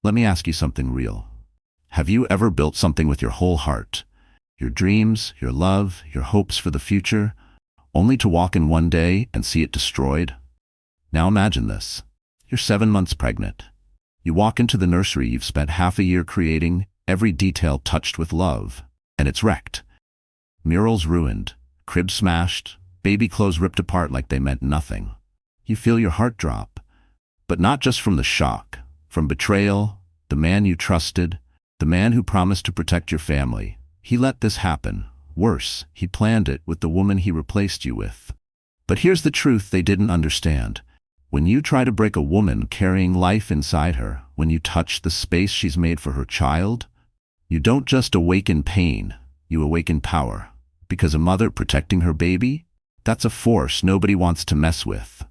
Let me ask you something real. Have you ever built something with your whole heart? Your dreams, your love, your hopes for the future, only to walk in one day and see it destroyed? Now imagine this. You're 7 months pregnant. You walk into the nursery you've spent half a year creating, every detail touched with love, and it's wrecked. Murals ruined, crib smashed, baby clothes ripped apart like they meant nothing. You feel your heart drop, but not just from the shock, from betrayal, the man you trusted, the man who promised to protect your family. He let this happen. Worse, he planned it with the woman he replaced you with. But here's the truth they didn't understand. When you try to break a woman carrying life inside her, when you touch the space she's made for her child, you don't just awaken pain, you awaken power. Because a mother protecting her baby, that's a force nobody wants to mess with.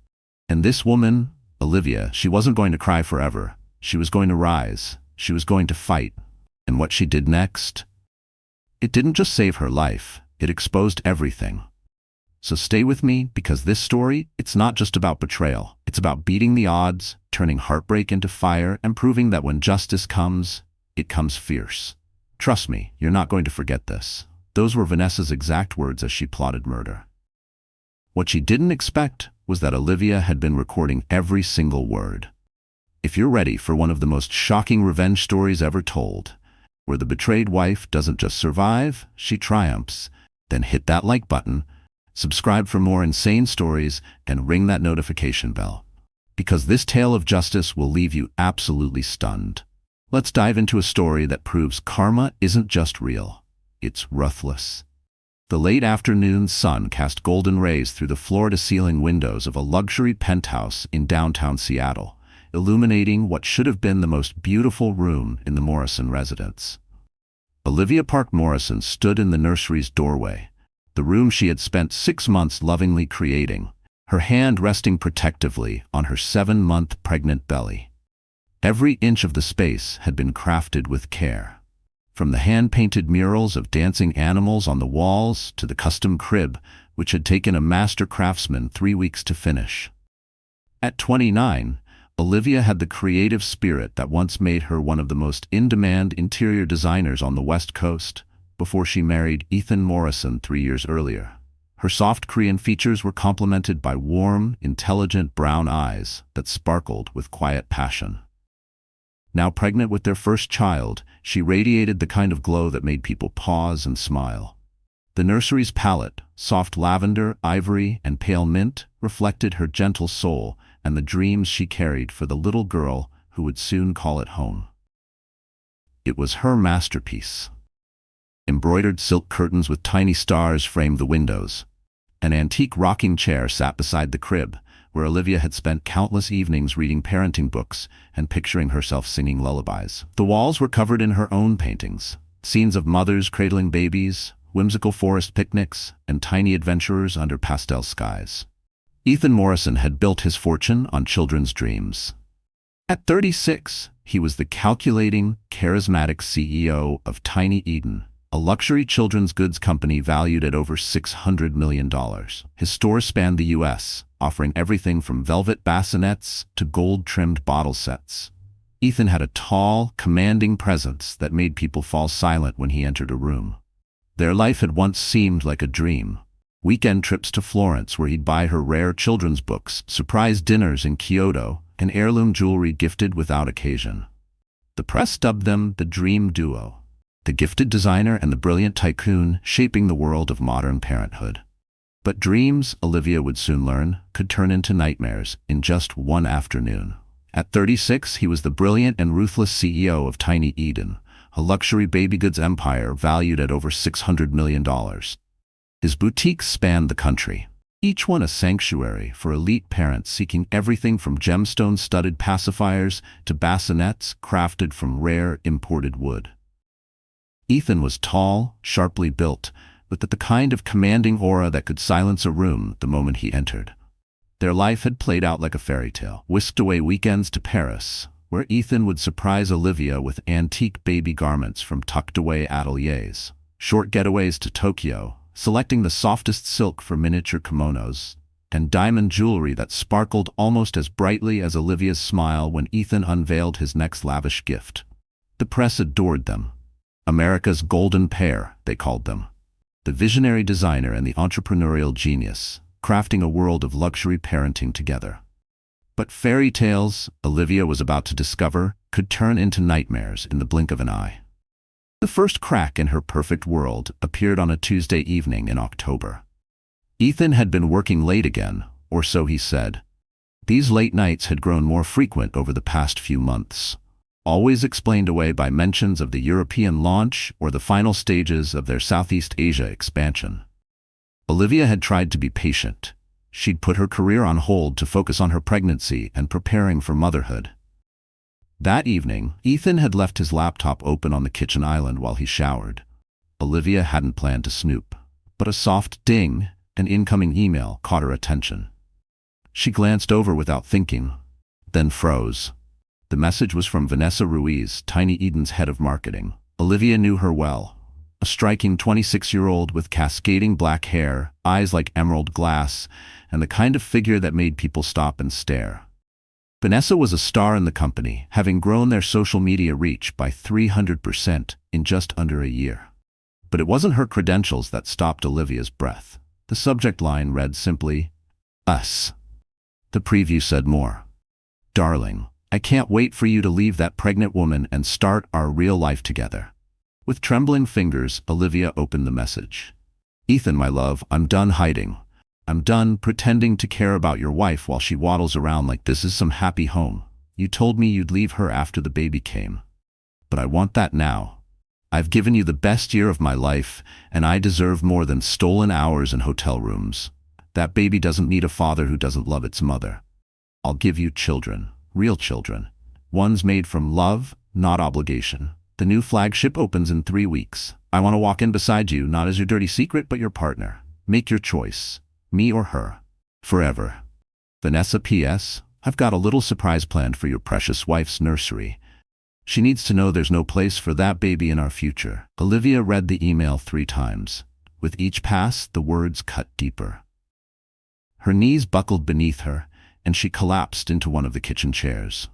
And this woman, Olivia, she wasn't going to cry forever. She was going to rise. She was going to fight. And what she did next? It didn't just save her life, it exposed everything. So stay with me, because this story, it's not just about betrayal. It's about beating the odds, turning heartbreak into fire, and proving that when justice comes, it comes fierce. Trust me, you're not going to forget this. Those were Vanessa's exact words as she plotted murder. What she didn't expect was that Olivia had been recording every single word. If you're ready for one of the most shocking revenge stories ever told, where the betrayed wife doesn't just survive, she triumphs, then hit that like button, subscribe for more insane stories, and ring that notification bell. Because this tale of justice will leave you absolutely stunned. Let's dive into a story that proves karma isn't just real, it's ruthless. The late afternoon sun cast golden rays through the floor-to-ceiling windows of a luxury penthouse in downtown Seattle, illuminating what should have been the most beautiful room in the Morrison residence. Olivia Park Morrison stood in the nursery's doorway, the room she had spent 6 months lovingly creating, her hand resting protectively on her 7-month pregnant belly. Every inch of the space had been crafted with care. From the hand-painted murals of dancing animals on the walls to the custom crib, which had taken a master craftsman 3 weeks to finish. At 29, Olivia had the creative spirit that once made her one of the most in-demand interior designers on the West Coast, before she married Ethan Morrison 3 years earlier. Her soft Korean features were complemented by warm, intelligent brown eyes that sparkled with quiet passion. Now pregnant with their first child, she radiated the kind of glow that made people pause and smile. The nursery's palette, soft lavender, ivory, and pale mint, reflected her gentle soul and the dreams she carried for the little girl who would soon call it home. It was her masterpiece. Embroidered silk curtains with tiny stars framed the windows. An antique rocking chair sat beside the crib, where Olivia had spent countless evenings reading parenting books and picturing herself singing lullabies. The walls were covered in her own paintings, scenes of mothers cradling babies, whimsical forest picnics, and tiny adventurers under pastel skies. Ethan Morrison had built his fortune on children's dreams. At 36, he was the calculating, charismatic CEO of Tiny Eden, a luxury children's goods company valued at over $600 million. His stores spanned the U.S., offering everything from velvet bassinets to gold-trimmed bottle sets. Ethan had a tall, commanding presence that made people fall silent when he entered a room. Their life had once seemed like a dream. Weekend trips to Florence where he'd buy her rare children's books, surprise dinners in Kyoto, and heirloom jewelry gifted without occasion. The press dubbed them the Dream Duo, the gifted designer and the brilliant tycoon shaping the world of modern parenthood. But dreams, Olivia would soon learn, could turn into nightmares in just one afternoon. At 36, he was the brilliant and ruthless CEO of Tiny Eden, a luxury baby goods empire valued at over $600 million. His boutiques spanned the country, each one a sanctuary for elite parents seeking everything from gemstone-studded pacifiers to bassinets crafted from rare imported wood. Ethan was tall, sharply built, with the kind of commanding aura that could silence a room the moment he entered. Their life had played out like a fairy tale, whisked away weekends to Paris, where Ethan would surprise Olivia with antique baby garments from tucked-away ateliers, short getaways to Tokyo, selecting the softest silk for miniature kimonos, and diamond jewelry that sparkled almost as brightly as Olivia's smile when Ethan unveiled his next lavish gift. The press adored them. America's golden pair, they called them. The visionary designer and the entrepreneurial genius, crafting a world of luxury parenting together. But fairy tales, Olivia was about to discover, could turn into nightmares in the blink of an eye. The first crack in her perfect world appeared on a Tuesday evening in October. Ethan had been working late again, or so he said. These late nights had grown more frequent over the past few months, always explained away by mentions of the European launch or the final stages of their Southeast Asia expansion. Olivia had tried to be patient. She'd put her career on hold to focus on her pregnancy and preparing for motherhood. That evening, Ethan had left his laptop open on the kitchen island while he showered. Olivia hadn't planned to snoop, but a soft ding, an incoming email, caught her attention. She glanced over without thinking, then froze. The message was from Vanessa Ruiz, Tiny Eden's head of marketing. Olivia knew her well. A striking 26-year-old with cascading black hair, eyes like emerald glass, and the kind of figure that made people stop and stare. Vanessa was a star in the company, having grown their social media reach by 300% in just under a year. But it wasn't her credentials that stopped Olivia's breath. The subject line read simply, "Us." The preview said more. "Darling, I can't wait for you to leave that pregnant woman and start our real life together." With trembling fingers, Olivia opened the message. "Ethan, my love, I'm done hiding. I'm done pretending to care about your wife while she waddles around like this is some happy home. You told me you'd leave her after the baby came. But I want that now. I've given you the best year of my life, and I deserve more than stolen hours in hotel rooms. That baby doesn't need a father who doesn't love its mother. I'll give you children, real children. Ones made from love, not obligation. The new flagship opens in 3 weeks. I want to walk in beside you, not as your dirty secret, but your partner. Make your choice. Me or her. Forever. Vanessa P.S. I've got a little surprise planned for your precious wife's nursery. She needs to know there's no place for that baby in our future." Olivia read the email 3 times. With each pass, the words cut deeper. Her knees buckled beneath her, and she collapsed into one of the kitchen chairs.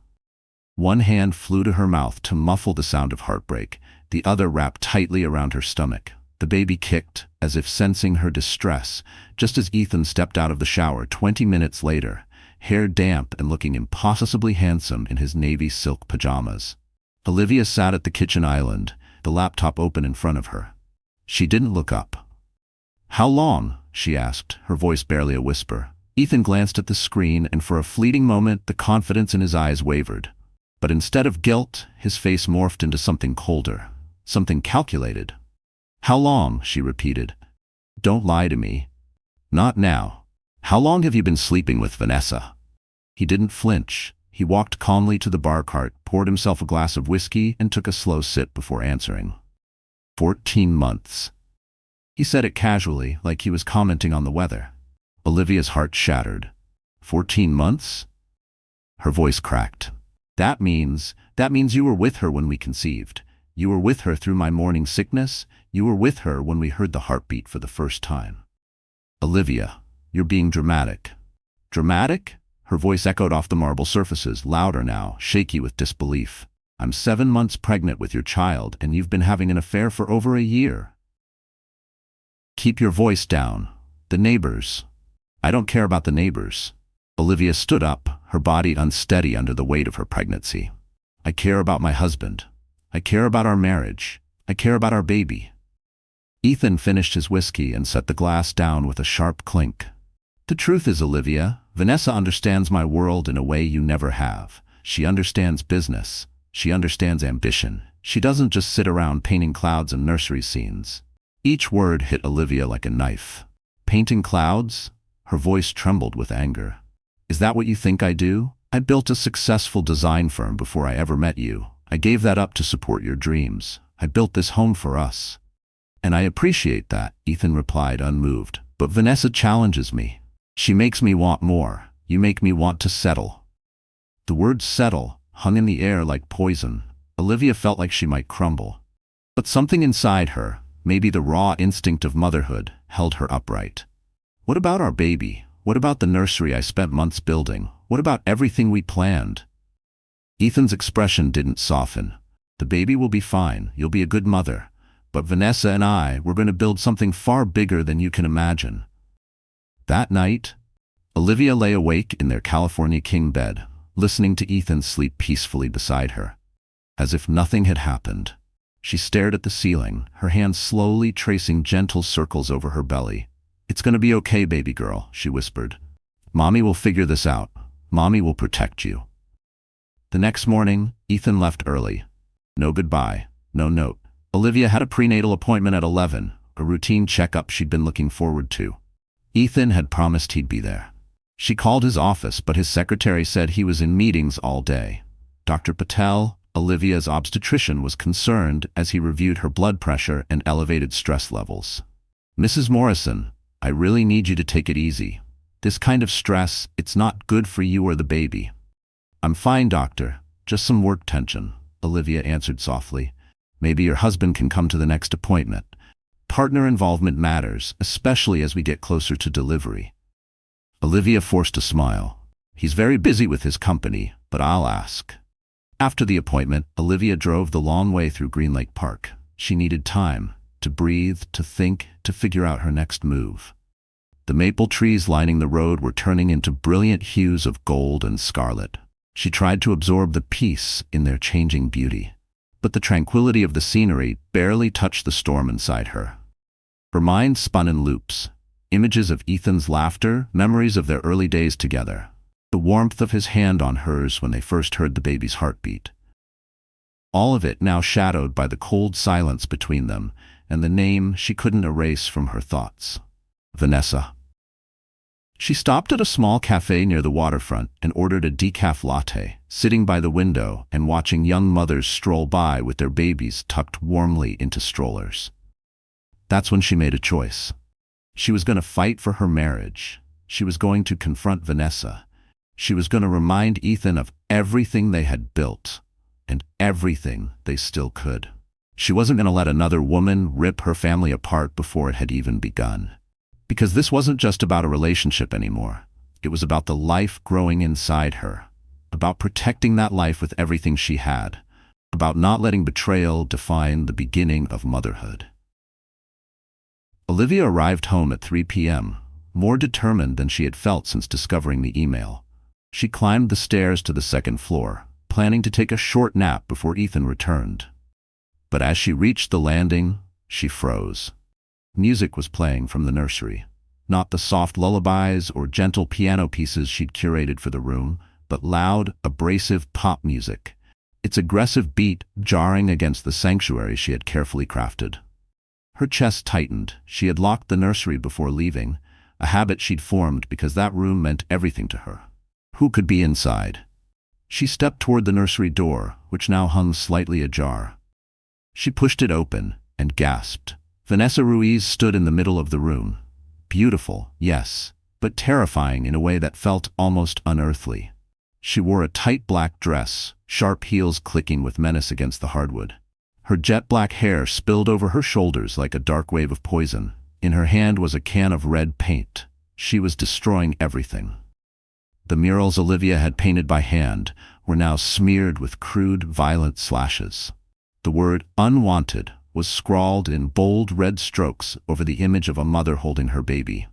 One hand flew to her mouth to muffle the sound of heartbreak, the other wrapped tightly around her stomach. The baby kicked, as if sensing her distress, just as Ethan stepped out of the shower 20 minutes later, hair damp and looking impossibly handsome in his navy silk pajamas. Olivia sat at the kitchen island, the laptop open in front of her. She didn't look up. "How long?" she asked, her voice barely a whisper. Ethan glanced at the screen, and for a fleeting moment the confidence in his eyes wavered. But instead of guilt, his face morphed into something colder, something calculated. "How long?" she repeated. "Don't lie to me." "Not now. How long have you been sleeping with Vanessa?" He didn't flinch. He walked calmly to the bar cart, poured himself a glass of whiskey, and took a slow sip before answering. 14 months. He said it casually, like he was commenting on the weather. Olivia's heart shattered. 14 months? Her voice cracked. That means you were with her when we conceived. You were with her through my morning sickness. You were with her when we heard the heartbeat for the first time." "Olivia, you're being dramatic." "Dramatic?" Her voice echoed off the marble surfaces, louder now, shaky with disbelief. "I'm 7 months pregnant with your child, and you've been having an affair for over a year." "Keep your voice down. The neighbors." "I don't care about the neighbors." Olivia stood up, her body unsteady under the weight of her pregnancy. "I care about my husband. I care about our marriage. I care about our baby." Ethan finished his whiskey and set the glass down with a sharp clink. "The truth is, Olivia, Vanessa understands my world in a way you never have. She understands business. She understands ambition. She doesn't just sit around painting clouds and nursery scenes." Each word hit Olivia like a knife. "Painting clouds?" Her voice trembled with anger. "Is that what you think I do? I built a successful design firm before I ever met you. I gave that up to support your dreams. I built this home for us." "And I appreciate that," Ethan replied, unmoved. "But Vanessa challenges me. She makes me want more. You make me want to settle." The word settle hung in the air like poison. Olivia felt like she might crumble. But something inside her, maybe the raw instinct of motherhood, held her upright. "What about our baby? What about the nursery I spent months building? What about everything we planned? Ethan's expression didn't soften. The baby will be fine. You'll be a good mother. But Vanessa and I, we're going to build something far bigger than you can imagine. That night, Olivia lay awake in their California king bed, listening to Ethan sleep peacefully beside her. As if nothing had happened, she stared at the ceiling, her hands slowly tracing gentle circles over her belly. "It's going to be okay, baby girl," she whispered. "Mommy will figure this out. Mommy will protect you." The next morning, Ethan left early. No goodbye, no note. Olivia had a prenatal appointment at 11, a routine checkup she'd been looking forward to. Ethan had promised he'd be there. She called his office, but his secretary said he was in meetings all day. Dr. Patel, Olivia's obstetrician, was concerned as he reviewed her blood pressure and elevated stress levels. "Mrs. Morrison, I really need you to take it easy. This kind of stress, it's not good for you or the baby." "I'm fine, doctor. Just some work tension," Olivia answered softly. "Maybe your husband can come to the next appointment. Partner involvement matters, especially as we get closer to delivery." Olivia forced a smile. "He's very busy with his company, but I'll ask." After the appointment, Olivia drove the long way through Green Lake Park. She needed time to breathe, to think, to figure out her next move. The maple trees lining the road were turning into brilliant hues of gold and scarlet. She tried to absorb the peace in their changing beauty, but the tranquility of the scenery barely touched the storm inside her. Her mind spun in loops. Images of Ethan's laughter, memories of their early days together, the warmth of his hand on hers when they first heard the baby's heartbeat. All of it now shadowed by the cold silence between them and the name she couldn't erase from her thoughts: Vanessa. She stopped at a small cafe near the waterfront and ordered a decaf latte, sitting by the window and watching young mothers stroll by with their babies tucked warmly into strollers. That's when she made a choice. She was going to fight for her marriage. She was going to confront Vanessa. She was going to remind Ethan of everything they had built and everything they still could. She wasn't going to let another woman rip her family apart before it had even begun. Because this wasn't just about a relationship anymore. It was about the life growing inside her, about protecting that life with everything she had, about not letting betrayal define the beginning of motherhood. Olivia arrived home at 3 p.m., more determined than she had felt since discovering the email. She climbed the stairs to the second floor, planning to take a short nap before Ethan returned. But as she reached the landing, she froze. Music was playing from the nursery. Not the soft lullabies or gentle piano pieces she'd curated for the room, but loud, abrasive pop music, its aggressive beat jarring against the sanctuary she had carefully crafted. Her chest tightened. She had locked the nursery before leaving, a habit she'd formed because that room meant everything to her. Who could be inside? She stepped toward the nursery door, which now hung slightly ajar. She pushed it open and gasped. Vanessa Ruiz stood in the middle of the room. Beautiful, yes, but terrifying in a way that felt almost unearthly. She wore a tight black dress, sharp heels clicking with menace against the hardwood. Her jet-black hair spilled over her shoulders like a dark wave of poison. In her hand was a can of red paint. She was destroying everything. The murals Olivia had painted by hand were now smeared with crude, violent slashes. The word "unwanted" was scrawled in bold red strokes over the image of a mother holding her baby.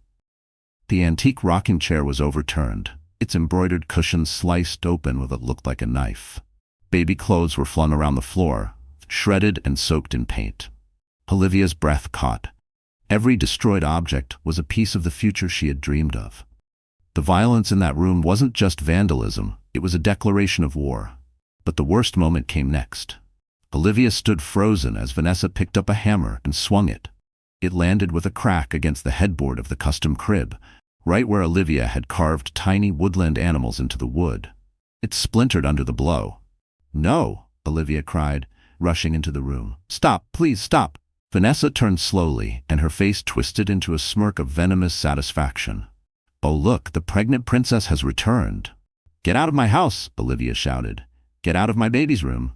The antique rocking chair was overturned, its embroidered cushions sliced open with what looked like a knife. Baby clothes were flung around the floor, shredded and soaked in paint. Olivia's breath caught. Every destroyed object was a piece of the future she had dreamed of. The violence in that room wasn't just vandalism, it was a declaration of war. But the worst moment came next. Olivia stood frozen as Vanessa picked up a hammer and swung it. It landed with a crack against the headboard of the custom crib, right where Olivia had carved tiny woodland animals into the wood. It splintered under the blow. "No!" Olivia cried, rushing into the room. "Stop, please stop!" Vanessa turned slowly, and her face twisted into a smirk of venomous satisfaction. "Oh look, the pregnant princess has returned." "Get out of my house!" Olivia shouted. "Get out of my baby's room."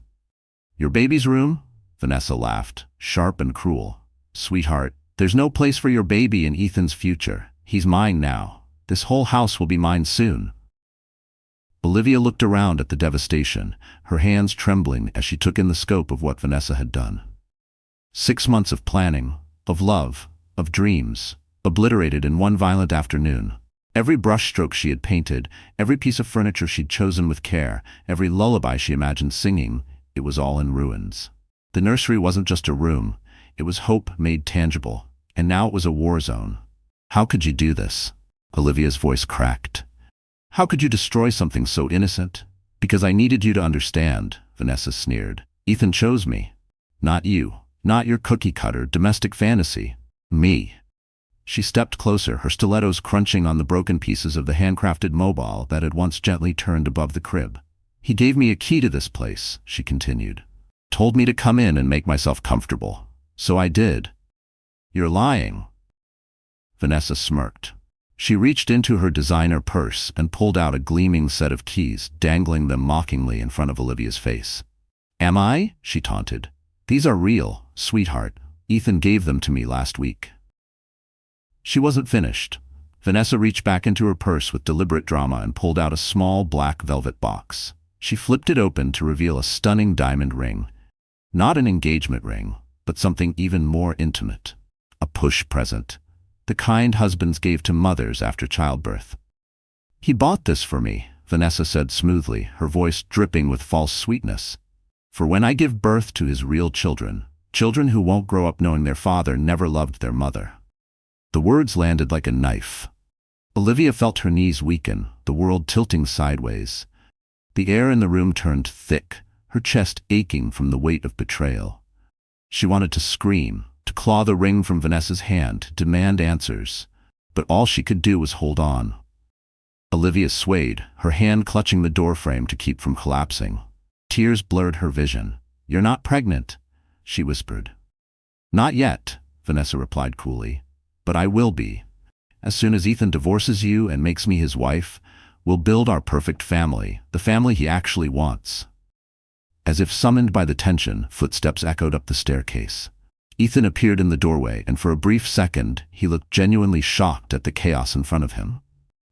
"Your baby's room?" Vanessa laughed, sharp and cruel. "Sweetheart, there's no place for your baby in Ethan's future. He's mine now. This whole house will be mine soon. Olivia looked around at the devastation, her hands trembling as she took in the scope of what Vanessa had done. 6 months of planning, of love, of dreams, obliterated in one violent afternoon. Every brushstroke she had painted, every piece of furniture she'd chosen with care, every lullaby she imagined singing, it was all in ruins. The nursery wasn't just a room, it was hope made tangible, and now it was a war zone. How could you do this? Olivia's voice cracked. How could you destroy something so innocent? Because I needed you to understand, Vanessa sneered. Ethan chose me. Not you. Not your cookie-cutter domestic fantasy. Me. She stepped closer, her stilettos crunching on the broken pieces of the handcrafted mobile that had once gently turned above the crib. He gave me a key to this place, she continued. Told me to come in and make myself comfortable. So I did. You're lying. Vanessa smirked. She reached into her designer purse and pulled out a gleaming set of keys, dangling them mockingly in front of Olivia's face. Am I? She taunted. These are real, sweetheart. Ethan gave them to me last week. She wasn't finished. Vanessa reached back into her purse with deliberate drama and pulled out a small black velvet box. She flipped it open to reveal a stunning diamond ring. Not an engagement ring, but something even more intimate. A push present. The kind husbands gave to mothers after childbirth. He bought this for me, Vanessa said smoothly, her voice dripping with false sweetness. For when I give birth to his real children, children who won't grow up knowing their father never loved their mother. The words landed like a knife. Olivia felt her knees weaken, the world tilting sideways. The air in the room turned thick, her chest aching from the weight of betrayal. She wanted to scream, to claw the ring from Vanessa's hand, to demand answers, but all she could do was hold on. Olivia swayed, her hand clutching the doorframe to keep from collapsing. Tears blurred her vision. You're not pregnant, she whispered. Not yet, Vanessa replied coolly, but I will be. As soon as Ethan divorces you and makes me his wife, we'll build our perfect family, the family he actually wants. As if summoned by the tension, footsteps echoed up the staircase. Ethan appeared in the doorway, and for a brief second, he looked genuinely shocked at the chaos in front of him.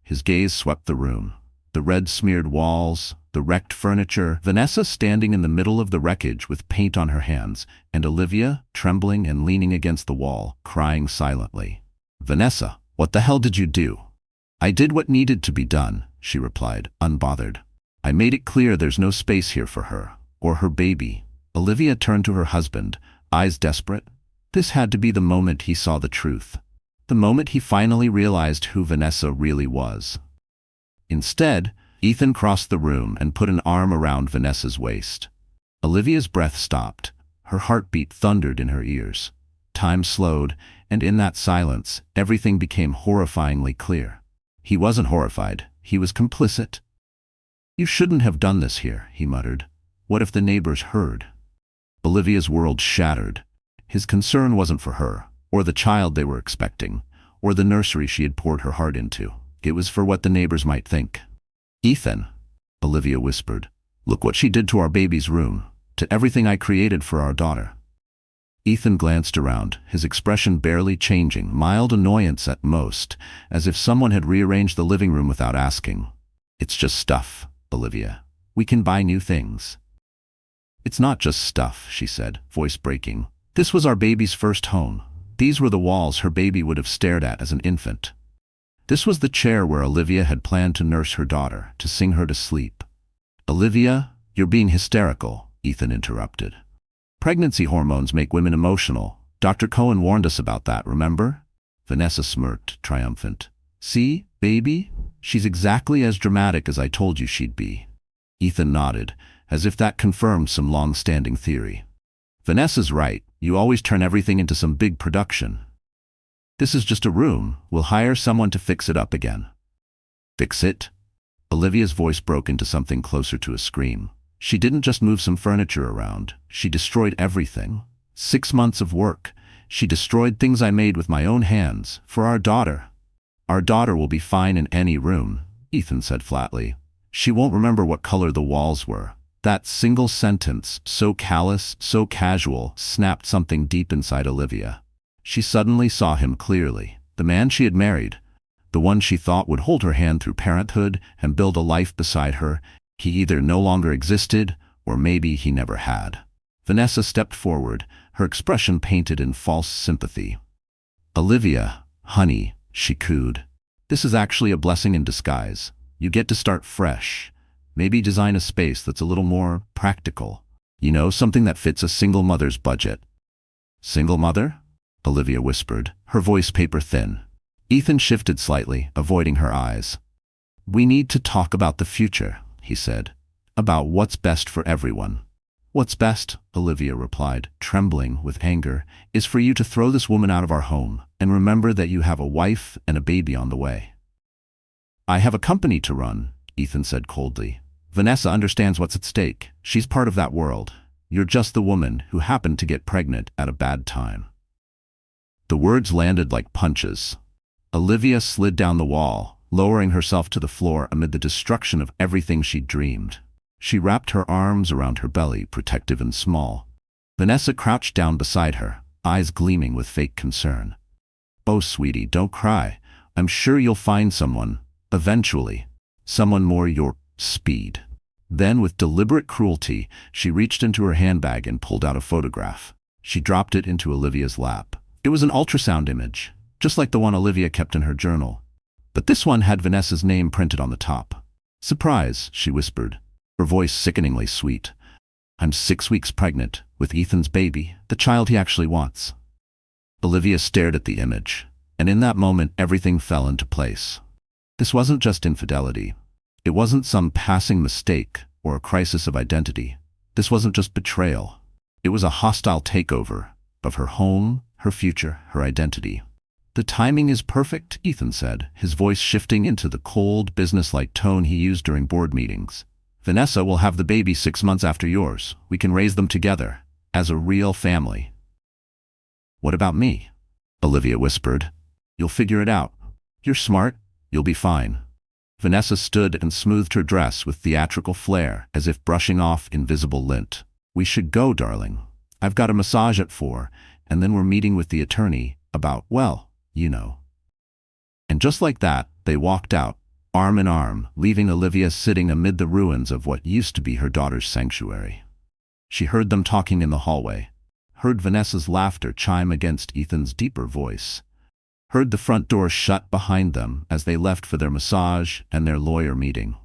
His gaze swept the room. The red-smeared walls, the wrecked furniture, Vanessa standing in the middle of the wreckage with paint on her hands, and Olivia, trembling and leaning against the wall, crying silently. Vanessa, what the hell did you do? I did what needed to be done, she replied, unbothered. I made it clear there's no space here for her, or her baby. Olivia turned to her husband, eyes desperate. This had to be the moment he saw the truth. The moment he finally realized who Vanessa really was. Instead, Ethan crossed the room and put an arm around Vanessa's waist. Olivia's breath stopped. Her heartbeat thundered in her ears. Time slowed, and in that silence, everything became horrifyingly clear. He wasn't horrified. He was complicit. You shouldn't have done this here, he muttered. What if the neighbors heard? Olivia's world shattered. His concern wasn't for her, or the child they were expecting, or the nursery she had poured her heart into. It was for what the neighbors might think. Ethan, Olivia whispered, look what she did to our baby's room, to everything I created for our daughter. Ethan glanced around, his expression barely changing, mild annoyance at most, as if someone had rearranged the living room without asking. It's just stuff, Olivia. We can buy new things. It's not just stuff, she said, voice breaking. This was our baby's first home. These were the walls her baby would have stared at as an infant. This was the chair where Olivia had planned to nurse her daughter, to sing her to sleep. Olivia, you're being hysterical, Ethan interrupted. Pregnancy hormones make women emotional. Dr. Cohen warned us about that, remember? Vanessa smirked, triumphant. See, baby? She's exactly as dramatic as I told you she'd be. Ethan nodded, as if that confirmed some long-standing theory. Vanessa's right. You always turn everything into some big production. This is just a room. We'll hire someone to fix it up again. Fix it? Olivia's voice broke into something closer to a scream. She didn't just move some furniture around. She destroyed everything. 6 months of work. She destroyed things I made with my own hands, for our daughter. Our daughter will be fine in any room, Ethan said flatly. She won't remember what color the walls were. That single sentence, so callous, so casual, snapped something deep inside Olivia. She suddenly saw him clearly. The man she had married. The one she thought would hold her hand through parenthood and build a life beside her. He either no longer existed, or maybe he never had. Vanessa stepped forward, her expression painted in false sympathy. "Olivia, honey," she cooed. "This is actually a blessing in disguise. You get to start fresh. Maybe design a space that's a little more practical. You know, something that fits a single mother's budget." "Single mother?" Olivia whispered, her voice paper thin. Ethan shifted slightly, avoiding her eyes. "We need to talk about the future," he said. "About what's best for everyone." "What's best," Olivia replied, trembling with anger, "is for you to throw this woman out of our home, and remember that you have a wife and a baby on the way." "I have a company to run," Ethan said coldly. "Vanessa understands what's at stake. She's part of that world. You're just the woman who happened to get pregnant at a bad time." The words landed like punches. Olivia slid down the wall, lowering herself to the floor amid the destruction of everything she'd dreamed. She wrapped her arms around her belly, protective and small. Vanessa crouched down beside her, eyes gleaming with fake concern. "Oh, sweetie, don't cry. I'm sure you'll find someone, eventually. Someone more your speed." Then, with deliberate cruelty, she reached into her handbag and pulled out a photograph. She dropped it into Olivia's lap. It was an ultrasound image, just like the one Olivia kept in her journal. But this one had Vanessa's name printed on the top. "Surprise," she whispered, her voice sickeningly sweet. "I'm 6 weeks pregnant, with Ethan's baby, the child he actually wants." Olivia stared at the image, and in that moment everything fell into place. This wasn't just infidelity. It wasn't some passing mistake or a crisis of identity. This wasn't just betrayal. It was a hostile takeover of her home, her future, her identity. "The timing is perfect," Ethan said, his voice shifting into the cold, businesslike tone he used during board meetings. "Vanessa will have the baby 6 months after yours. We can raise them together, as a real family." "What about me?" Olivia whispered. "You'll figure it out. You're smart. You'll be fine." Vanessa stood and smoothed her dress with theatrical flair, as if brushing off invisible lint. "We should go, darling. I've got a massage at 4, and then we're meeting with the attorney about, well, you know." And just like that, they walked out, arm in arm, leaving Olivia sitting amid the ruins of what used to be her daughter's sanctuary. She heard them talking in the hallway, heard Vanessa's laughter chime against Ethan's deeper voice, heard the front door shut behind them as they left for their massage and their lawyer meeting.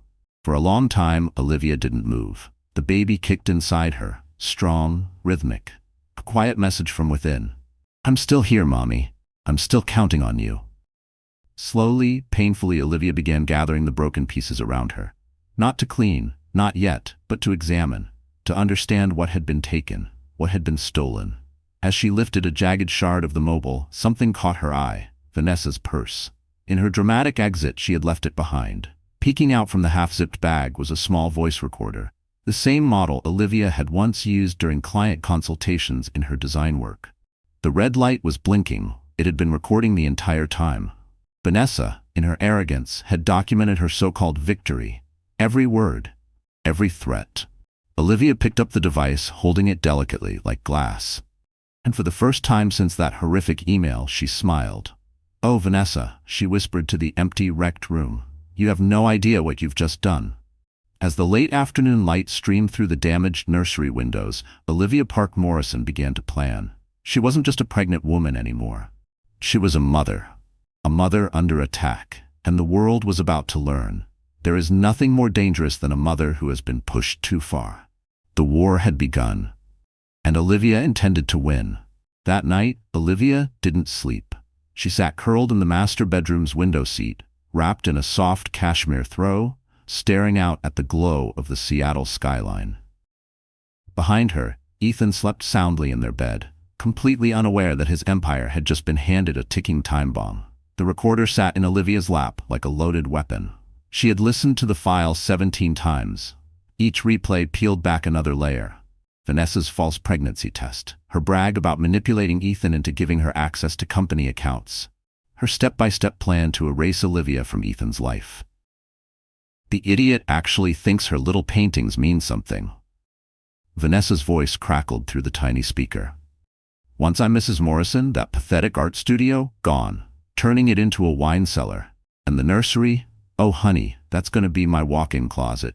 For a long time, Olivia didn't move. The baby kicked inside her, strong, rhythmic. A quiet message from within. "I'm still here, Mommy. I'm still counting on you." Slowly, painfully, Olivia began gathering the broken pieces around her. Not to clean, not yet, but to examine, to understand what had been taken, what had been stolen. As she lifted a jagged shard of the mobile, something caught her eye. Vanessa's purse. In her dramatic exit, she had left it behind. Peeking out from the half-zipped bag was a small voice recorder, the same model Olivia had once used during client consultations in her design work. The red light was blinking. It had been recording the entire time. Vanessa, in her arrogance, had documented her so-called victory. Every word, every threat. Olivia picked up the device, holding it delicately, like glass. And for the first time since that horrific email, she smiled. "Oh, Vanessa," she whispered to the empty, wrecked room. "You have no idea what you've just done." As the late afternoon light streamed through the damaged nursery windows, Olivia Park Morrison began to plan. She wasn't just a pregnant woman anymore. She was a mother under attack, and the world was about to learn. There is nothing more dangerous than a mother who has been pushed too far. The war had begun, and Olivia intended to win. That night, Olivia didn't sleep. She sat curled in the master bedroom's window seat, wrapped in a soft cashmere throw, staring out at the glow of the Seattle skyline. Behind her, Ethan slept soundly in their bed, completely unaware that his empire had just been handed a ticking time bomb. The recorder sat in Olivia's lap like a loaded weapon. She had listened to the file 17 times. Each replay peeled back another layer. Vanessa's false pregnancy test, her brag about manipulating Ethan into giving her access to company accounts, her step-by-step plan to erase Olivia from Ethan's life. The idiot actually thinks her little paintings mean something. Vanessa's voice crackled through the tiny speaker. "Once I'm Mrs. Morrison, that pathetic art studio, gone. Turning it into a wine cellar. And the nursery? Oh honey, that's gonna be my walk-in closet.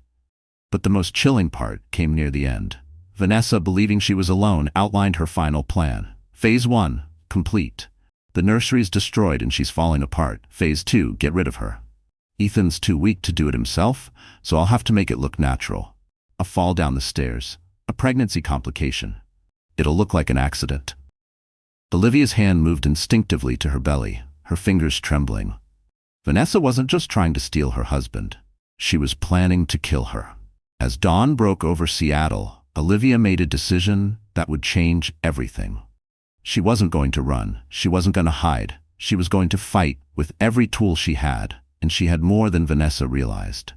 But the most chilling part came near the end. Vanessa, believing she was alone, outlined her final plan. Phase 1, complete. The nursery's destroyed and she's falling apart. Phase 2, get rid of her. Ethan's too weak to do it himself, so I'll have to make it look natural. A fall down the stairs. A pregnancy complication. It'll look like an accident. Olivia's hand moved instinctively to her belly, her fingers trembling. Vanessa wasn't just trying to steal her husband. She was planning to kill her. As dawn broke over Seattle, Olivia made a decision that would change everything. She wasn't going to run. She wasn't going to hide. She was going to fight with every tool she had, and she had more than Vanessa realized.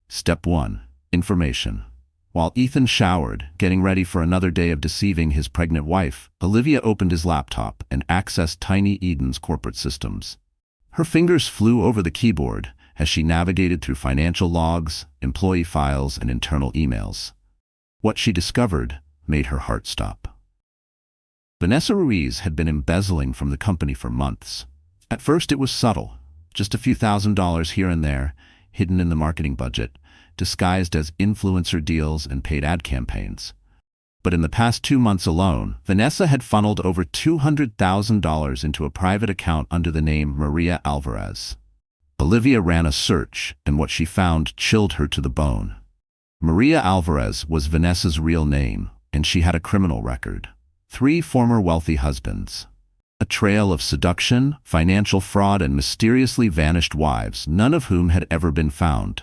Step 1. Information. While Ethan showered, getting ready for another day of deceiving his pregnant wife, Olivia opened his laptop and accessed Tiny Eden's corporate systems. Her fingers flew over the keyboard as she navigated through financial logs, employee files, and internal emails. What she discovered made her heart stop. Vanessa Ruiz had been embezzling from the company for months. At first it was subtle, just a few $1,000s here and there, hidden in the marketing budget, disguised as influencer deals and paid ad campaigns. But in the past 2 months alone, Vanessa had funneled over $200,000 into a private account under the name Maria Alvarez. Olivia ran a search, and what she found chilled her to the bone. Maria Alvarez was Vanessa's real name, and she had a criminal record. 3 former wealthy husbands. A trail of seduction, financial fraud, and mysteriously vanished wives, none of whom had ever been found.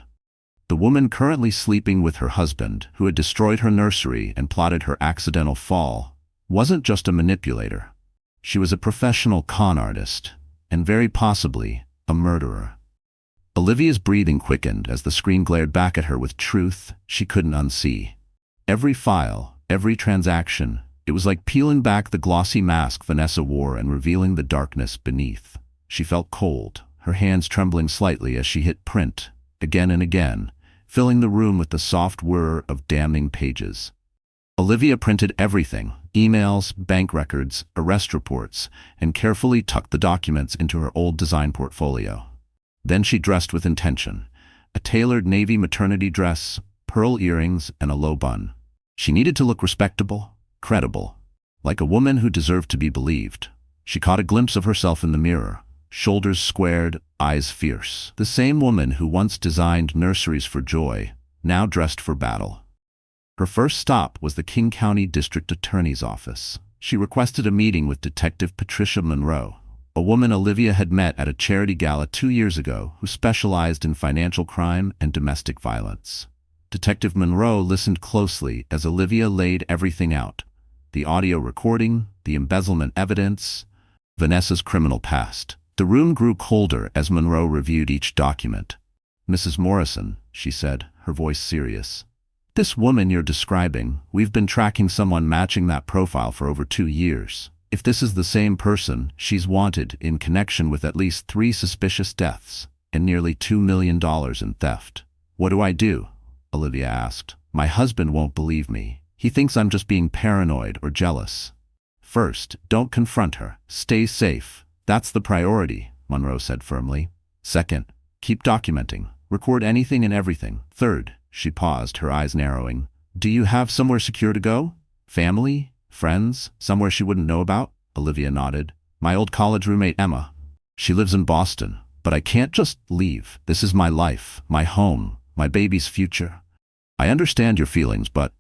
The woman currently sleeping with her husband, who had destroyed her nursery and plotted her accidental fall, wasn't just a manipulator. She was a professional con artist, and very possibly a murderer. Olivia's breathing quickened as the screen glared back at her with truth she couldn't unsee. Every file, every transaction, it was like peeling back the glossy mask Vanessa wore and revealing the darkness beneath. She felt cold, her hands trembling slightly as she hit print, again and again, filling the room with the soft whir of damning pages. Olivia printed everything, emails, bank records, arrest reports, and carefully tucked the documents into her old design portfolio. Then she dressed with intention, a tailored navy maternity dress, pearl earrings, and a low bun. She needed to look respectable, credible, like a woman who deserved to be believed. She caught a glimpse of herself in the mirror, shoulders squared, eyes fierce. The same woman who once designed nurseries for joy, now dressed for battle. Her first stop was the King County District Attorney's office. She requested a meeting with Detective Patricia Monroe, a woman Olivia had met at a charity gala 2 years ago who specialized in financial crime and domestic violence. Detective Monroe listened closely as Olivia laid everything out: the audio recording, the embezzlement evidence, Vanessa's criminal past. The room grew colder as Monroe reviewed each document. "Mrs. Morrison," she said, her voice serious. "This woman you're describing, we've been tracking someone matching that profile for over 2 years. If this is the same person, she's wanted in connection with at least 3 suspicious deaths and nearly $2 million in theft." "What do I do?" Olivia asked. "My husband won't believe me. He thinks I'm just being paranoid or jealous." "First, don't confront her. Stay safe. That's the priority," Monroe said firmly. "Second, keep documenting. Record anything and everything. Third," she paused, her eyes narrowing, "do you have somewhere secure to go? Family? Friends? Somewhere she wouldn't know about?" Olivia nodded. "My old college roommate Emma. She lives in Boston. But I can't just leave. This is my life, my home, my baby's future. I understand your feelings, but—"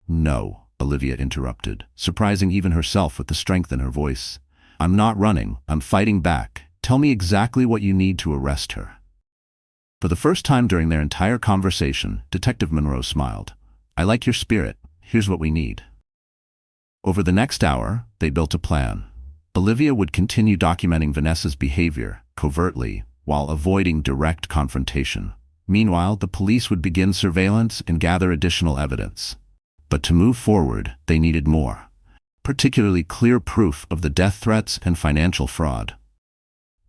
"No," Olivia interrupted, surprising even herself with the strength in her voice. "I'm not running. I'm fighting back. Tell me exactly what you need to arrest her." For the first time during their entire conversation, Detective Monroe smiled. "I like your spirit. Here's what we need." Over the next hour, they built a plan. Olivia would continue documenting Vanessa's behavior, covertly, while avoiding direct confrontation. Meanwhile, the police would begin surveillance and gather additional evidence. But to move forward, they needed more, particularly clear proof of the death threats and financial fraud.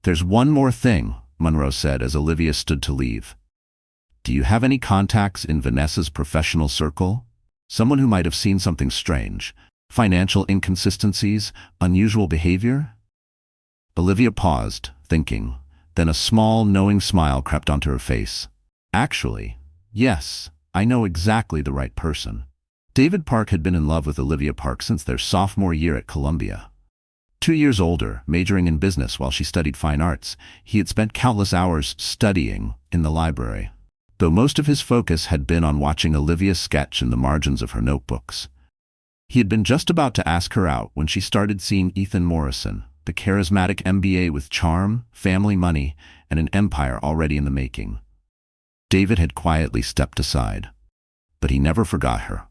"There's one more thing," Monroe said as Olivia stood to leave. "Do you have any contacts in Vanessa's professional circle? Someone who might have seen something strange? Financial inconsistencies? Unusual behavior?" Olivia paused, thinking. Then a small, knowing smile crept onto her face. Actually, yes, I know exactly the right person. David Park had been in love with Olivia Park since their sophomore year at Columbia. 2 years older, majoring in business while she studied fine arts, he had spent countless hours studying in the library. Though most of his focus had been on watching Olivia sketch in the margins of her notebooks. He had been just about to ask her out when she started seeing Ethan Morrison, the charismatic MBA with charm, family money, and an empire already in the making. David had quietly stepped aside. But he never forgot her.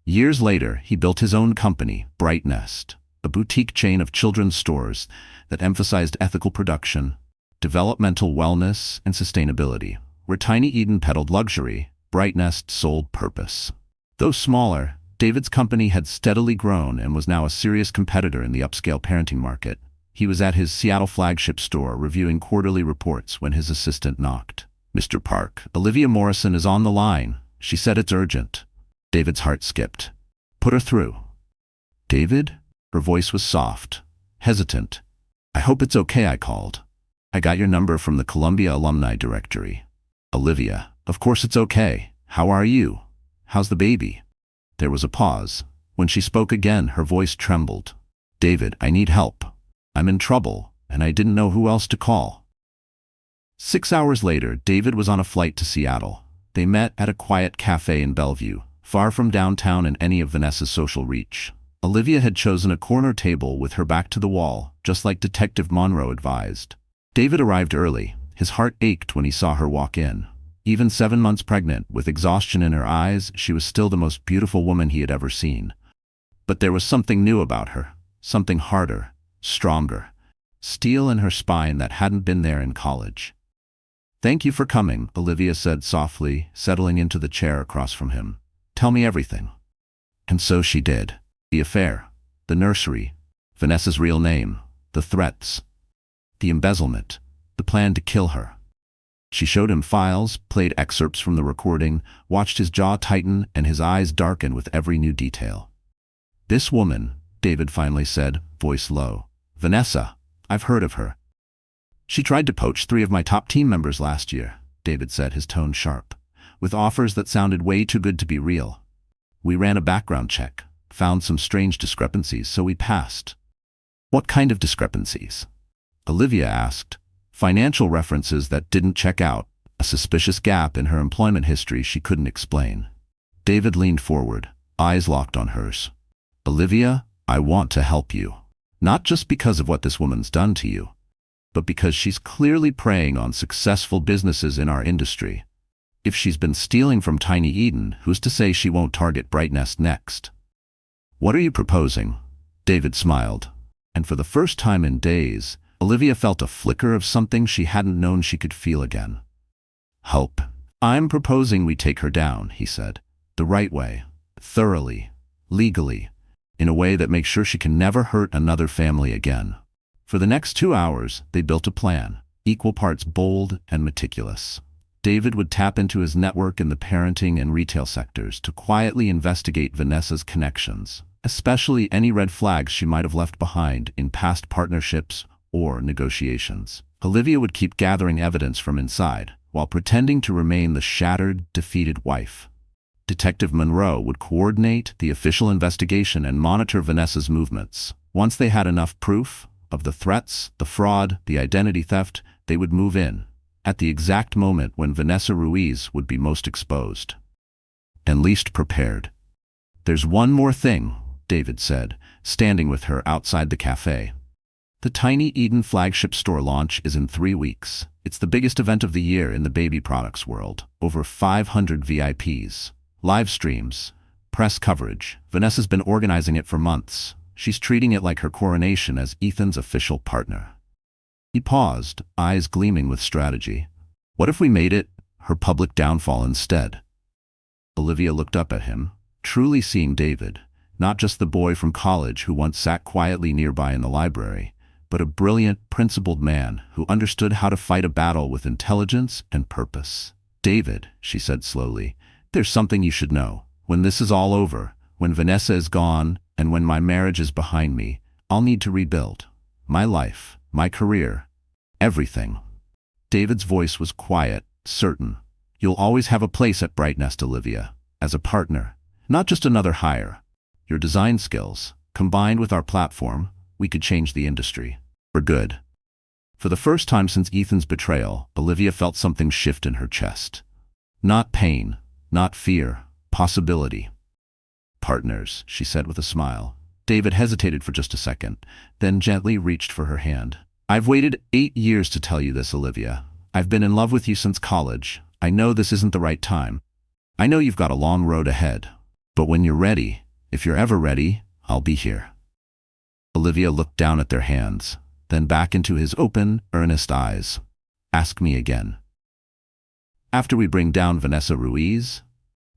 Years later, he built his own company, Bright Nest, a boutique chain of children's stores that emphasized ethical production, developmental wellness, and sustainability. Where Tiny Eden peddled luxury, Bright Nest sold purpose. Though smaller, David's company had steadily grown and was now a serious competitor in the upscale parenting market. He was at his Seattle flagship store reviewing quarterly reports when his assistant knocked. "Mr. Park, Olivia Morrison is on the line. She said it's urgent." David's heart skipped. "Put her through." "David?" Her voice was soft, hesitant. "I hope it's okay," I called. "I got your number from the Columbia Alumni Directory." "Olivia, of course it's okay. How are you? How's the baby?" There was a pause. When she spoke again, her voice trembled. "David, I need help. I'm in trouble, and I didn't know who else to call." 6 hours later, David was on a flight to Seattle. They met at a quiet cafe in Bellevue, far from downtown and any of Vanessa's social reach. Olivia had chosen a corner table with her back to the wall, just like Detective Monroe advised. David arrived early. His heart ached when he saw her walk in. Even 7 months pregnant, with exhaustion in her eyes, she was still the most beautiful woman he had ever seen. But there was something new about her, something harder, stronger, steel in her spine that hadn't been there in college. "Thank you for coming," Olivia said softly, settling into the chair across from him. "Tell me everything." And so she did. The affair, the nursery, Vanessa's real name, the threats, the embezzlement, the plan to kill her. She showed him files, played excerpts from the recording, watched his jaw tighten and his eyes darken with every new detail. "This woman," David finally said, voice low. "Vanessa, I've heard of her. She tried to poach 3 of my top team members last year," David said, his tone sharp, "with offers that sounded way too good to be real. We ran a background check, found some strange discrepancies, so we passed." "What kind of discrepancies?" Olivia asked. "Financial references that didn't check out, a suspicious gap in her employment history she couldn't explain." David leaned forward, eyes locked on hers. "Olivia, I want to help you. Not just because of what this woman's done to you, but because she's clearly preying on successful businesses in our industry. If she's been stealing from Tiny Eden, who's to say she won't target Bright Nest next?" "What are you proposing?" David smiled. And for the first time in days, Olivia felt a flicker of something she hadn't known she could feel again. "Help. I'm proposing we take her down," he said. "The right way. Thoroughly. Legally. In a way that makes sure she can never hurt another family again." For the next 2 hours, they built a plan, equal parts bold and meticulous. David would tap into his network in the parenting and retail sectors to quietly investigate Vanessa's connections, especially any red flags she might have left behind in past partnerships or negotiations. Olivia would keep gathering evidence from inside, while pretending to remain the shattered, defeated wife. Detective Monroe would coordinate the official investigation and monitor Vanessa's movements. Once they had enough proof of the threats, the fraud, the identity theft, they would move in, at the exact moment when Vanessa Ruiz would be most exposed and least prepared. "There's one more thing," David said, standing with her outside the cafe. "The Tiny Eden flagship store launch is in 3 weeks. It's the biggest event of the year in the baby products world. Over 500 VIPs, live streams, press coverage. Vanessa's been organizing it for months. She's treating it like her coronation as Ethan's official partner." He paused, eyes gleaming with strategy. "What if we made it her public downfall instead?" Olivia looked up at him, truly seeing David, not just the boy from college who once sat quietly nearby in the library, but a brilliant, principled man who understood how to fight a battle with intelligence and purpose. "David," she said slowly, "there's something you should know. When this is all over, when Vanessa is gone, and when my marriage is behind me, I'll need to rebuild. My life, my career, everything. David's voice was quiet, certain. "You'll always have a place at Bright Nest, Olivia. As a partner, not just another hire. Your design skills, combined with our platform, we could change the industry. For good." For the first time since Ethan's betrayal, Olivia felt something shift in her chest. Not pain, not fear, possibility. "Partners," she said with a smile. David hesitated for just a second, then gently reached for her hand. "I've waited 8 years to tell you this, Olivia. I've been in love with you since college. I know this isn't the right time. I know you've got a long road ahead. But when you're ready, if you're ever ready, I'll be here." Olivia looked down at their hands, then back into his open, earnest eyes. "Ask me again." After we bring down Vanessa Ruiz?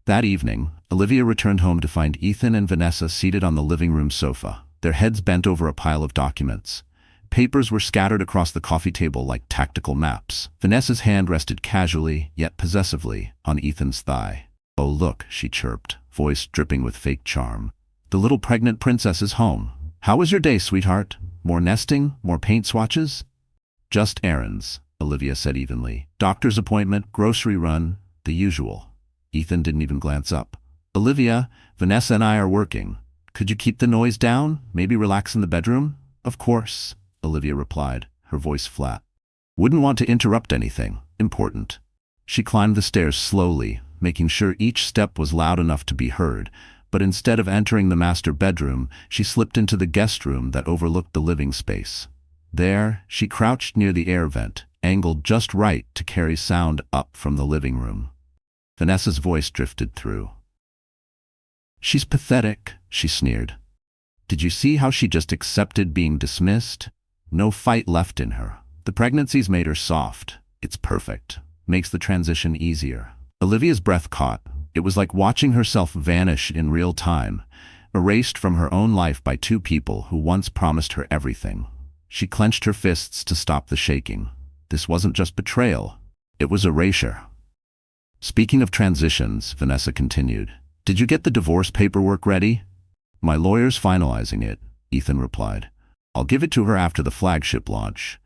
That evening, Olivia returned home to find Ethan and Vanessa seated on the living room sofa, their heads bent over a pile of documents. Papers were scattered across the coffee table like tactical maps. Vanessa's hand rested casually, yet possessively, on Ethan's thigh. "Oh look," she chirped, voice dripping with fake charm. "The little pregnant princess is home. How was your day, sweetheart? More nesting? More paint swatches?" "Just errands," Olivia said evenly. "Doctor's appointment, grocery run, the usual." Ethan didn't even glance up. "Olivia, Vanessa and I are working. Could you keep the noise down? Maybe relax in the bedroom?" "Of course," Olivia replied, her voice flat. "Wouldn't want to interrupt anything important." She climbed the stairs slowly, making sure each step was loud enough to be heard, but instead of entering the master bedroom, she slipped into the guest room that overlooked the living space. There, she crouched near the air vent, angled just right to carry sound up from the living room. Vanessa's voice drifted through. "She's pathetic," she sneered. "Did you see how she just accepted being dismissed? No fight left in her. The pregnancy's made her soft. It's perfect. Makes the transition easier." Olivia's breath caught. It was like watching herself vanish in real time, erased from her own life by 2 people who once promised her everything. She clenched her fists to stop the shaking. This wasn't just betrayal. It was erasure. "Speaking of transitions," Vanessa continued, "did you get the divorce paperwork ready?" "My lawyer's finalizing it," Ethan replied. "I'll give it to her after the flagship launch.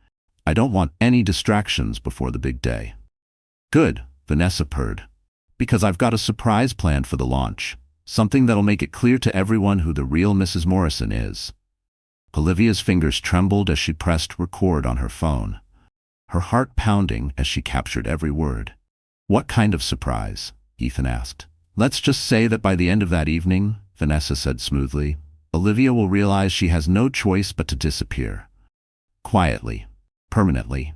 I don't want any distractions before the big day." "Good," Vanessa purred. "Because I've got a surprise planned for the launch. Something that'll make it clear to everyone who the real Mrs. Morrison is." Olivia's fingers trembled as she pressed record on her phone, her heart pounding as she captured every word. "What kind of surprise?" Ethan asked. "Let's just say that by the end of that evening," Vanessa said smoothly, "Olivia will realize she has no choice but to disappear. Quietly. Permanently."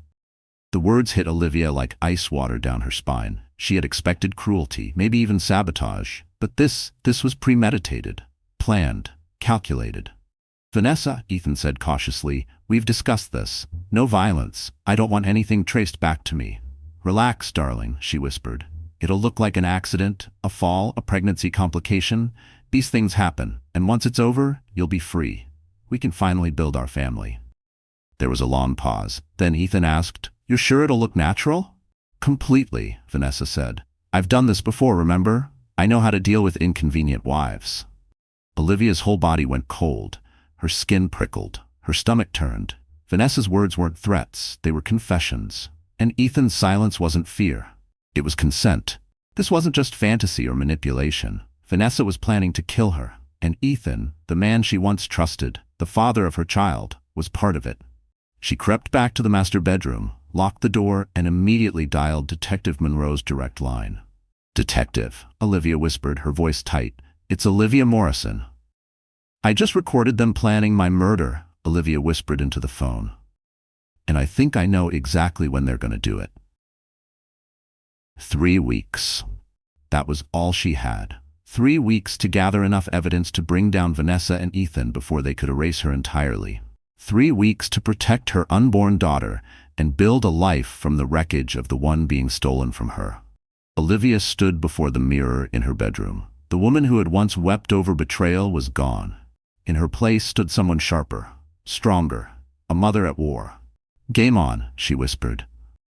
The words hit Olivia like ice water down her spine. She had expected cruelty, maybe even sabotage, but this was premeditated, planned, calculated. "Vanessa," Ethan said cautiously, "we've discussed this. No violence. I don't want anything traced back to me." "Relax, darling," she whispered. "It'll look like an accident, a fall, a pregnancy complication. These things happen, and once it's over, you'll be free. We can finally build our family." There was a long pause. Then Ethan asked, "You're sure it'll look natural?" "Completely," Vanessa said. "I've done this before, remember? I know how to deal with inconvenient wives." Olivia's whole body went cold. Her skin prickled. Her stomach turned. Vanessa's words weren't threats. They were confessions. And Ethan's silence wasn't fear. It was consent. This wasn't just fantasy or manipulation. Vanessa was planning to kill her. And Ethan, the man she once trusted, the father of her child, was part of it. She crept back to the master bedroom, locked the door, and immediately dialed Detective Monroe's direct line. "Detective," Olivia whispered, her voice tight. "It's Olivia Morrison." "I just recorded them planning my murder," Olivia whispered into the phone. "And I think I know exactly when they're going to do it." 3 weeks. That was all she had. 3 weeks to gather enough evidence to bring down Vanessa and Ethan before they could erase her entirely. 3 weeks to protect her unborn daughter and build a life from the wreckage of the one being stolen from her. Olivia stood before the mirror in her bedroom. The woman who had once wept over betrayal was gone. In her place stood someone sharper, stronger, a mother at war. "Game on," she whispered.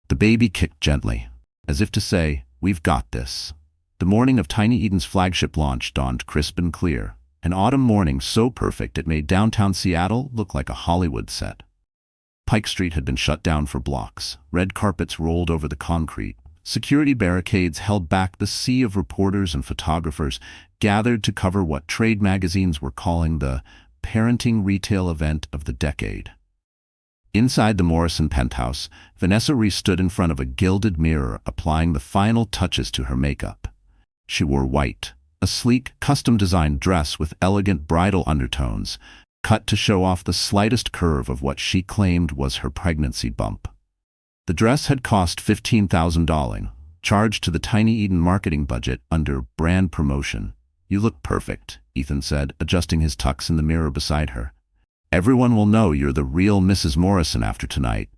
The baby kicked gently, as if to say, "We've got this." The morning of Tiny Eden's flagship launch dawned crisp and clear, an autumn morning so perfect it made downtown Seattle look like a Hollywood set. Pike Street had been shut down for blocks. Red carpets rolled over the concrete. Security barricades held back the sea of reporters and photographers gathered to cover what trade magazines were calling the parenting retail event of the decade. Inside the Morrison penthouse, Vanessa Reese stood in front of a gilded mirror applying the final touches to her makeup. She wore white, a sleek, custom-designed dress with elegant bridal undertones, cut to show off the slightest curve of what she claimed was her pregnancy bump. The dress had cost $15,000, charged to the Tiny Eden marketing budget under brand promotion. "You look perfect," Ethan said, adjusting his tux in the mirror beside her. "Everyone will know you're the real Mrs. Morrison after tonight."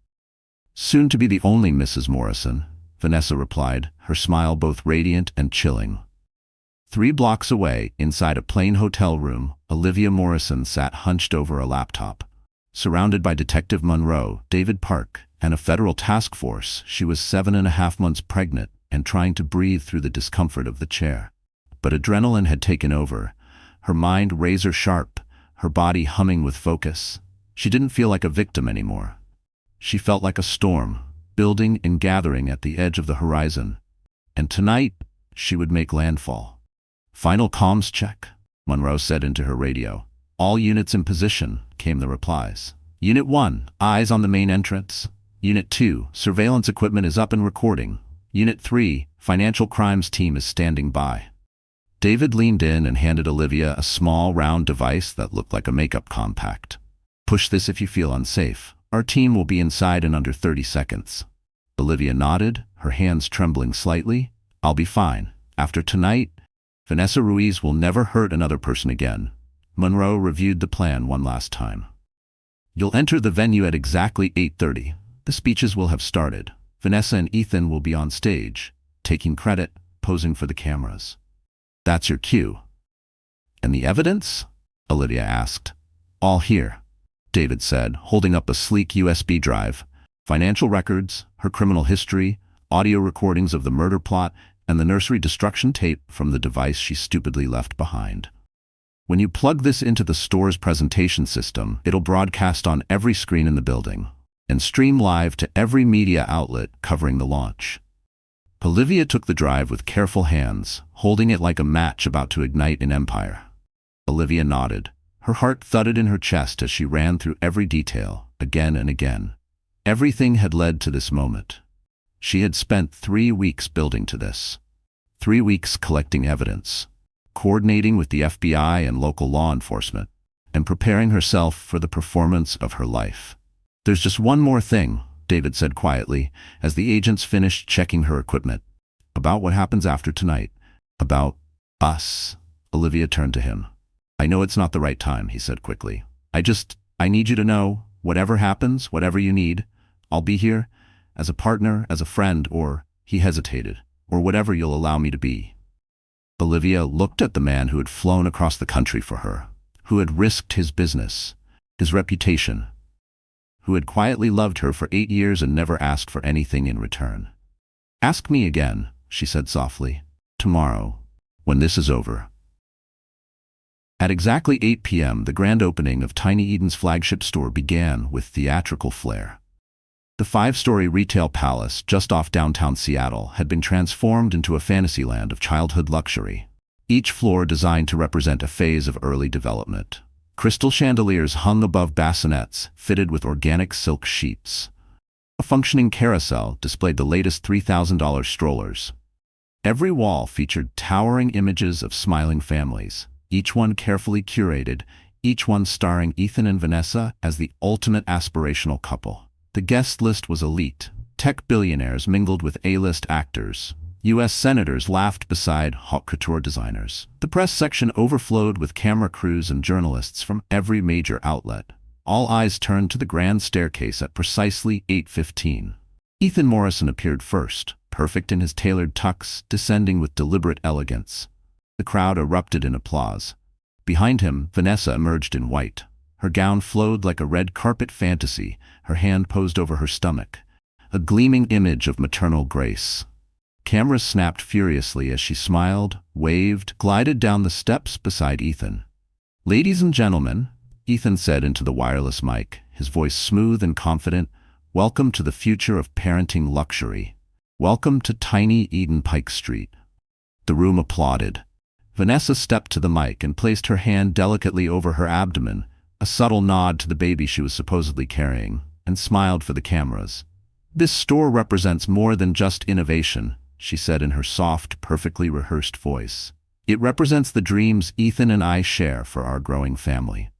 "Soon to be the only Mrs. Morrison," Vanessa replied, her smile both radiant and chilling. 3 blocks away, inside a plain hotel room, Olivia Morrison sat hunched over a laptop. Surrounded by Detective Monroe, David Park, and a federal task force, she was 7.5 months pregnant and trying to breathe through the discomfort of the chair. But adrenaline had taken over, her mind razor sharp, her body humming with focus. She didn't feel like a victim anymore. She felt like a storm, building and gathering at the edge of the horizon. And tonight, she would make landfall. "Final comms check," Monroe said into her radio. "All units in position," came the replies. "Unit 1, eyes on the main entrance. Unit 2, surveillance equipment is up and recording. Unit 3, financial crimes team is standing by." David leaned in and handed Olivia a small, round device that looked like a makeup compact. "Push this if you feel unsafe. Our team will be inside in under 30 seconds. Olivia nodded, her hands trembling slightly. "I'll be fine. After tonight, Vanessa Ruiz will never hurt another person again." Monroe reviewed the plan one last time. "You'll enter the venue at exactly 8:30. The speeches will have started. Vanessa and Ethan will be on stage, taking credit, posing for the cameras. That's your cue." "And the evidence?" Olivia asked. "All here," David said, holding up a sleek USB drive. Financial records, her criminal history, audio recordings of the murder plot, and the nursery destruction tape from the device she stupidly left behind. "When you plug this into the store's presentation system, it'll broadcast on every screen in the building and stream live to every media outlet covering the launch." Olivia took the drive with careful hands, holding it like a match about to ignite an empire. Olivia nodded. Her heart thudded in her chest as she ran through every detail, again and again. Everything had led to this moment. She had spent 3 weeks building to this. 3 weeks collecting evidence, coordinating with the FBI and local law enforcement, and preparing herself for the performance of her life. "There's just one more thing," David said quietly, as the agents finished checking her equipment. "About what happens after tonight. About us." Olivia turned to him. "I know it's not the right time," he said quickly. I need you to know, whatever happens, whatever you need, I'll be here, as a partner, as a friend, or," he hesitated, "or whatever you'll allow me to be." Olivia looked at the man who had flown across the country for her, who had risked his business, his reputation, who had quietly loved her for 8 years and never asked for anything in return. "Ask me again," she said softly, "tomorrow, when this is over." At exactly 8 p.m., the grand opening of Tiny Eden's flagship store began with theatrical flair. The 5-story retail palace just off downtown Seattle had been transformed into a fantasyland of childhood luxury, each floor designed to represent a phase of early development. Crystal chandeliers hung above bassinets fitted with organic silk sheets. A functioning carousel displayed the latest $3,000 strollers. Every wall featured towering images of smiling families, each one carefully curated, each one starring Ethan and Vanessa as the ultimate aspirational couple. The guest list was elite. Tech billionaires mingled with A-list actors. U.S. senators laughed beside haute couture designers. The press section overflowed with camera crews and journalists from every major outlet. All eyes turned to the grand staircase at precisely 8:15. Ethan Morrison appeared first, perfect in his tailored tux, descending with deliberate elegance. The crowd erupted in applause. Behind him, Vanessa emerged in white. Her gown flowed like a red carpet fantasy, her hand posed over her stomach, a gleaming image of maternal grace. Cameras snapped furiously as she smiled, waved, glided down the steps beside Ethan. "Ladies and gentlemen," Ethan said into the wireless mic, his voice smooth and confident. "Welcome to the future of parenting luxury. Welcome to tiny Eden Pike Street." The room applauded. Vanessa stepped to the mic and placed her hand delicately over her abdomen, a subtle nod to the baby she was supposedly carrying, and smiled for the cameras. "This store represents more than just innovation," she said in her soft, perfectly rehearsed voice. "It represents the dreams Ethan and I share for our growing family."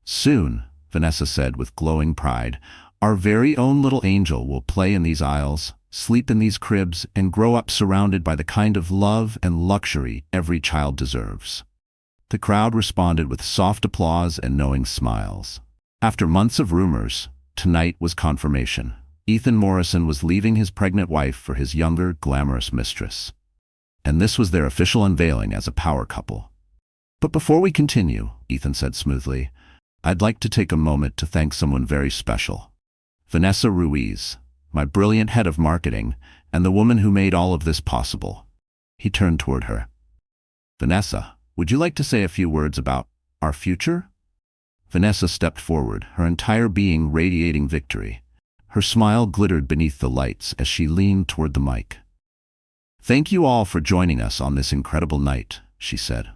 "Soon," Vanessa said with glowing pride, "our very own little angel will play in these aisles, sleep in these cribs, and grow up surrounded by the kind of love and luxury every child deserves." The crowd responded with soft applause and knowing smiles. After months of rumors, tonight was confirmation. Ethan Morrison was leaving his pregnant wife for his younger, glamorous mistress. And this was their official unveiling as a power couple. "But before we continue," Ethan said smoothly, "I'd like to take a moment to thank someone very special. Vanessa Ruiz, my brilliant head of marketing, and the woman who made all of this possible." He turned toward her. "Vanessa, would you like to say a few words about our future?" Vanessa stepped forward, her entire being radiating victory. Her smile glittered beneath the lights as she leaned toward the mic. "Thank you all for joining us on this incredible night," she said.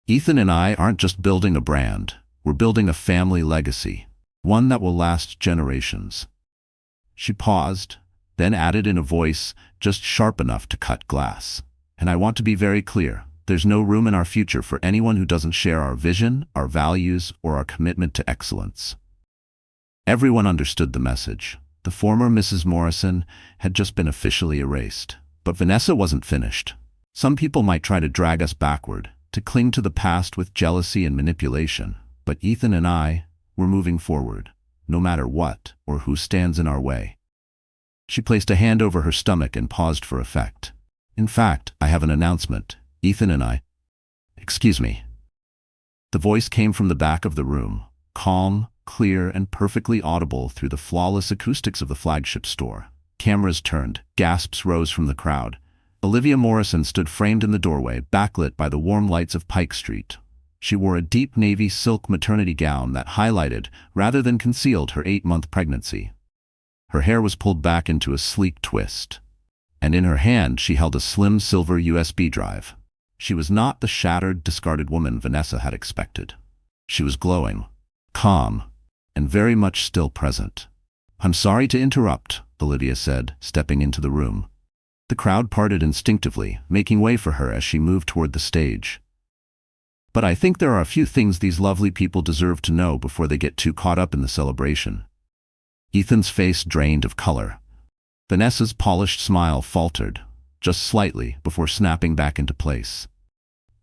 "Ethan and I aren't just building a brand, we're building a family legacy, one that will last generations." She paused, then added in a voice just sharp enough to cut glass. "And I want to be very clear. There's no room in our future for anyone who doesn't share our vision, our values, or our commitment to excellence." Everyone understood the message. The former Mrs. Morrison had just been officially erased. But Vanessa wasn't finished. "Some people might try to drag us backward, to cling to the past with jealousy and manipulation. But Ethan and I, we're moving forward, no matter what or who stands in our way." She placed a hand over her stomach and paused for effect. "In fact, I have an announcement. Ethan and I—" "Excuse me." The voice came from the back of the room, calm, clear, and perfectly audible through the flawless acoustics of the flagship store. Cameras turned, gasps rose from the crowd. Olivia Morrison stood framed in the doorway, backlit by the warm lights of Pike Street. She wore a deep navy silk maternity gown that highlighted, rather than concealed, her 8-month pregnancy. Her hair was pulled back into a sleek twist, and in her hand she held a slim silver USB drive. She was not the shattered, discarded woman Vanessa had expected. She was glowing, calm, and very much still present. "I'm sorry to interrupt," Olivia said, stepping into the room. The crowd parted instinctively, making way for her as she moved toward the stage. "But I think there are a few things these lovely people deserve to know before they get too caught up in the celebration." Ethan's face drained of color. Vanessa's polished smile faltered, just slightly, before snapping back into place.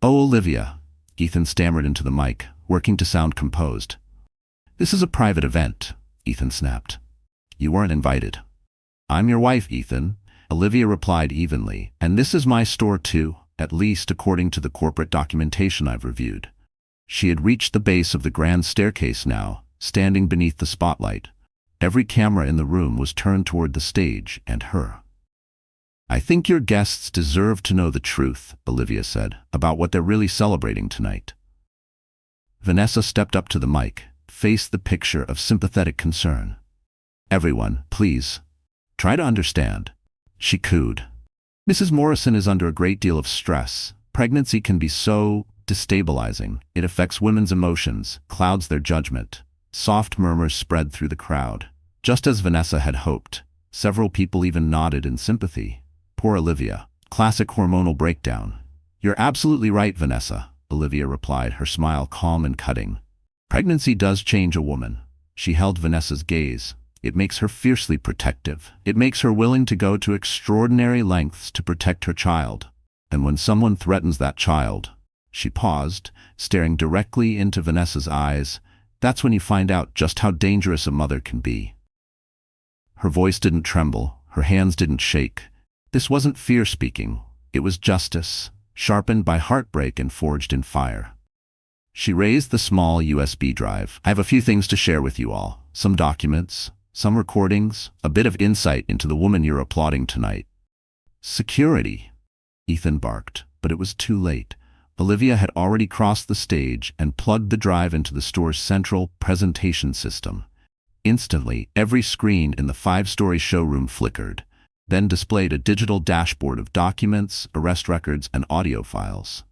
"Oh, Olivia," Ethan stammered into the mic, working to sound composed. "This is a private event," Ethan snapped. "You weren't invited." "I'm your wife, Ethan," Olivia replied evenly, "and this is my store too, at least according to the corporate documentation I've reviewed." She had reached the base of the grand staircase now, standing beneath the spotlight. Every camera in the room was turned toward the stage and her. "I think your guests deserve to know the truth," Olivia said, "about what they're really celebrating tonight." Vanessa stepped up to the mic, faced the picture of sympathetic concern. "Everyone, please, try to understand," she cooed. "Mrs. Morrison is under a great deal of stress. Pregnancy can be so destabilizing. It affects women's emotions, clouds their judgment." Soft murmurs spread through the crowd. Just as Vanessa had hoped, several people even nodded in sympathy. Poor Olivia. Classic hormonal breakdown. "You're absolutely right, Vanessa," Olivia replied, her smile calm and cutting. "Pregnancy does change a woman." She held Vanessa's gaze. "It makes her fiercely protective. It makes her willing to go to extraordinary lengths to protect her child. And when someone threatens that child—" She paused, staring directly into Vanessa's eyes. "That's when you find out just how dangerous a mother can be." Her voice didn't tremble, her hands didn't shake. This wasn't fear speaking, it was justice, sharpened by heartbreak and forged in fire. She raised the small USB drive. "I have a few things to share with you all. Some documents, some recordings, a bit of insight into the woman you're applauding tonight." "Security," Ethan barked, but it was too late. Olivia had already crossed the stage and plugged the drive into the store's central presentation system. Instantly, every screen in the five-story showroom flickered, then displayed a digital dashboard of documents, arrest records, and audio files.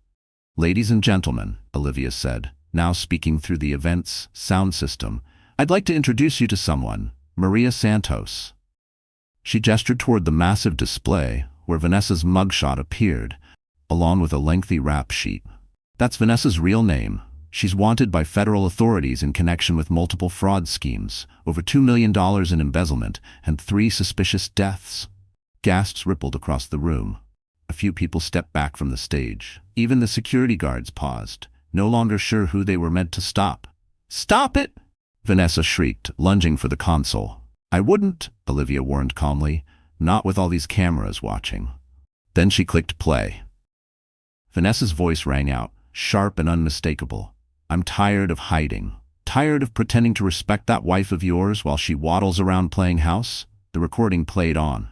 "Ladies and gentlemen," Olivia said, now speaking through the event's sound system, "I'd like to introduce you to someone, Maria Santos." She gestured toward the massive display where Vanessa's mugshot appeared, along with a lengthy rap sheet. "That's Vanessa's real name. She's wanted by federal authorities in connection with multiple fraud schemes, over $2 million in embezzlement, and 3 suspicious deaths." Gasps rippled across the room. A few people stepped back from the stage. Even the security guards paused, no longer sure who they were meant to stop. "Stop it!" Vanessa shrieked, lunging for the console. "I wouldn't," Olivia warned calmly, "not with all these cameras watching." Then she clicked play. Vanessa's voice rang out, sharp and unmistakable. "I'm tired of hiding. Tired of pretending to respect that wife of yours while she waddles around playing house." The recording played on.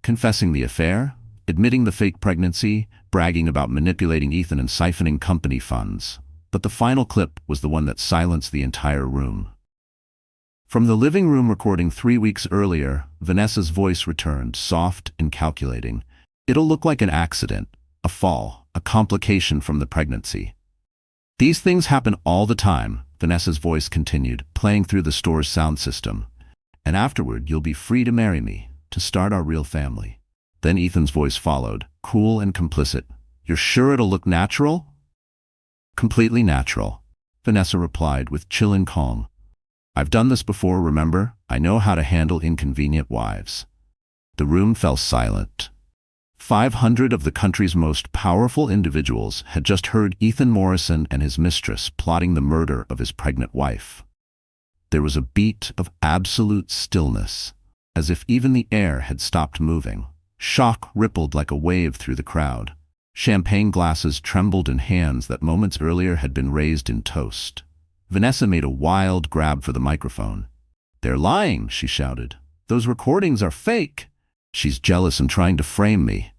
Confessing the affair, admitting the fake pregnancy, bragging about manipulating Ethan and siphoning company funds. But the final clip was the one that silenced the entire room. From the living room recording 3 weeks earlier, Vanessa's voice returned, soft and calculating. "It'll look like an accident, a fall, a complication from the pregnancy. These things happen all the time," Vanessa's voice continued, playing through the store's sound system. "And afterward, you'll be free to marry me, to start our real family." Then Ethan's voice followed, cool and complicit. "You're sure it'll look natural?" "Completely natural," Vanessa replied with chilling calm. "I've done this before, remember? I know how to handle inconvenient wives." The room fell silent. 500 of the country's most powerful individuals had just heard Ethan Morrison and his mistress plotting the murder of his pregnant wife. There was a beat of absolute stillness, as if even the air had stopped moving. Shock rippled like a wave through the crowd. Champagne glasses trembled in hands that moments earlier had been raised in toast. Vanessa made a wild grab for the microphone. "They're lying," she shouted. "Those recordings are fake. She's jealous and trying to frame me."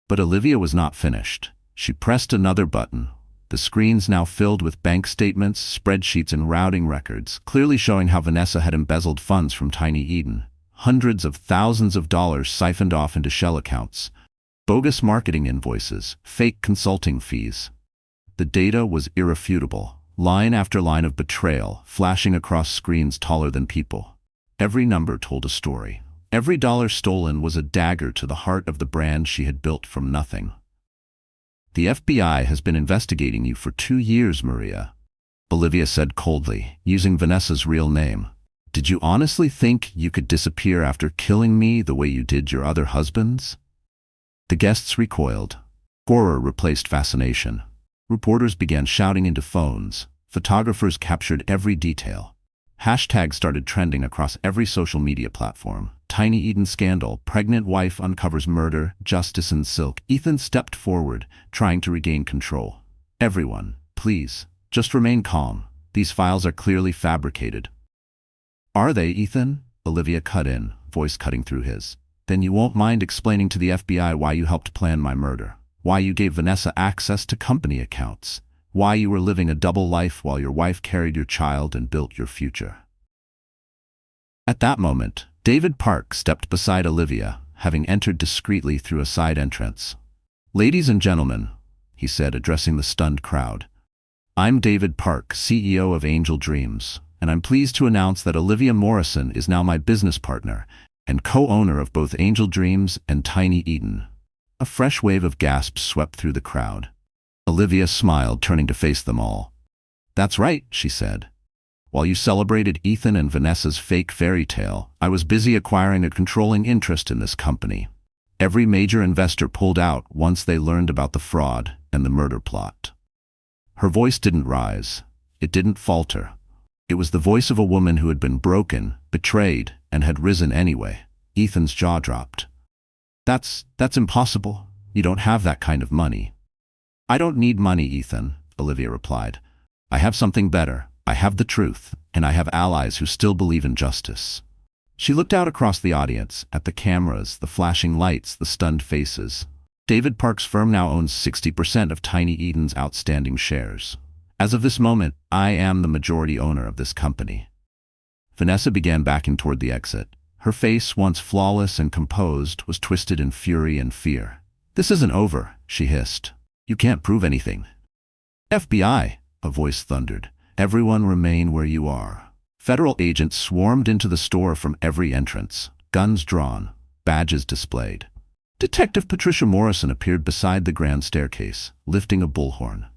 But Olivia was not finished. She pressed another button. The screens now filled with bank statements, spreadsheets, and routing records, clearly showing how Vanessa had embezzled funds from Tiny Eden. Hundreds of thousands of dollars siphoned off into shell accounts. Bogus marketing invoices, fake consulting fees. The data was irrefutable. Line after line of betrayal, flashing across screens taller than people. Every number told a story. Every dollar stolen was a dagger to the heart of the brand she had built from nothing. "The FBI has been investigating you for 2 years, Maria," Olivia said coldly, using Vanessa's real name. "Did you honestly think you could disappear after killing me the way you did your other husbands?" The guests recoiled. Horror replaced fascination. Reporters began shouting into phones. Photographers captured every detail. Hashtags started trending across every social media platform. Tiny Eden scandal, pregnant wife uncovers murder, justice in silk. Ethan stepped forward, trying to regain control. "Everyone, please, just remain calm. These files are clearly fabricated." "Are they, Ethan?" Olivia cut in, voice cutting through his. "Then you won't mind explaining to the FBI why you helped plan my murder, why you gave Vanessa access to company accounts, why you were living a double life while your wife carried your child and built your future." At that moment, David Park stepped beside Olivia, having entered discreetly through a side entrance. "Ladies and gentlemen," he said, addressing the stunned crowd, "I'm David Park, CEO of Angel Dreams, and I'm pleased to announce that Olivia Morrison is now my business partner and co-owner of both Angel Dreams and Tiny Eden." A fresh wave of gasps swept through the crowd. Olivia smiled, turning to face them all. "That's right," she said. "While you celebrated Ethan and Vanessa's fake fairy tale, I was busy acquiring a controlling interest in this company. Every major investor pulled out once they learned about the fraud and the murder plot." Her voice didn't rise. It didn't falter. It was the voice of a woman who had been broken, betrayed, and had risen anyway. Ethan's jaw dropped. That's impossible. You don't have that kind of money." "I don't need money, Ethan," Olivia replied. "I have something better. I have the truth, and I have allies who still believe in justice." She looked out across the audience, at the cameras, the flashing lights, the stunned faces. David Park's firm now owns 60% of Tiny Eden's outstanding shares. "As of this moment, I am the majority owner of this company." Vanessa began backing toward the exit. Her face, once flawless and composed, was twisted in fury and fear. "This isn't over," she hissed. "You can't prove anything." "FBI," a voice thundered. "Everyone remain where you are." Federal agents swarmed into the store from every entrance, guns drawn, badges displayed. Detective Patricia Morrison appeared beside the grand staircase, lifting a bullhorn.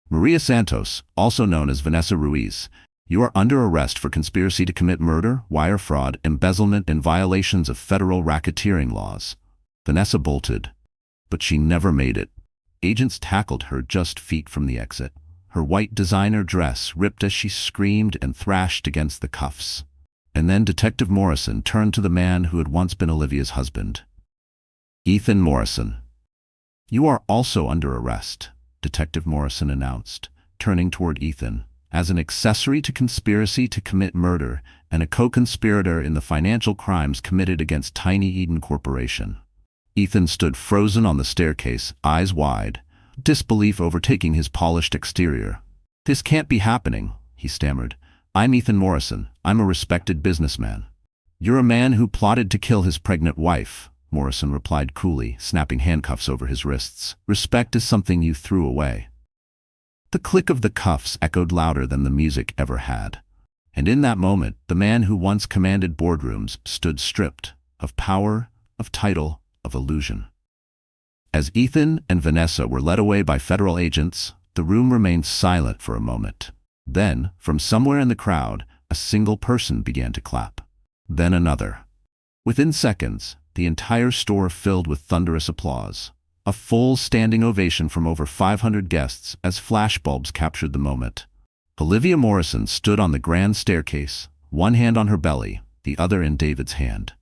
"Maria Santos, also known as Vanessa Ruiz, you are under arrest for conspiracy to commit murder, wire fraud, embezzlement, and violations of federal racketeering laws." Vanessa bolted, but she never made it. Agents tackled her just feet from the exit. Her white designer dress ripped as she screamed and thrashed against the cuffs. And then Detective Morrison turned to the man who had once been Olivia's husband. "Ethan Morrison." "You are also under arrest," Detective Morrison announced, turning toward Ethan, "as an accessory to conspiracy to commit murder and a co-conspirator in the financial crimes committed against Tiny Eden Corporation." Ethan stood frozen on the staircase, eyes wide, disbelief overtaking his polished exterior. "This can't be happening," he stammered. "I'm Ethan Morrison. I'm a respected businessman." "You're a man who plotted to kill his pregnant wife," Morrison replied coolly, snapping handcuffs over his wrists. "Respect is something you threw away." The click of the cuffs echoed louder than the music ever had. And in that moment, the man who once commanded boardrooms stood stripped of power, of title, of illusion. As Ethan and Vanessa were led away by federal agents, the room remained silent for a moment. Then, from somewhere in the crowd, a single person began to clap. Then another. Within seconds, the entire store filled with thunderous applause. A full standing ovation from over 500 guests as flashbulbs captured the moment. Olivia Morrison stood on the grand staircase, one hand on her belly, the other in David's hand.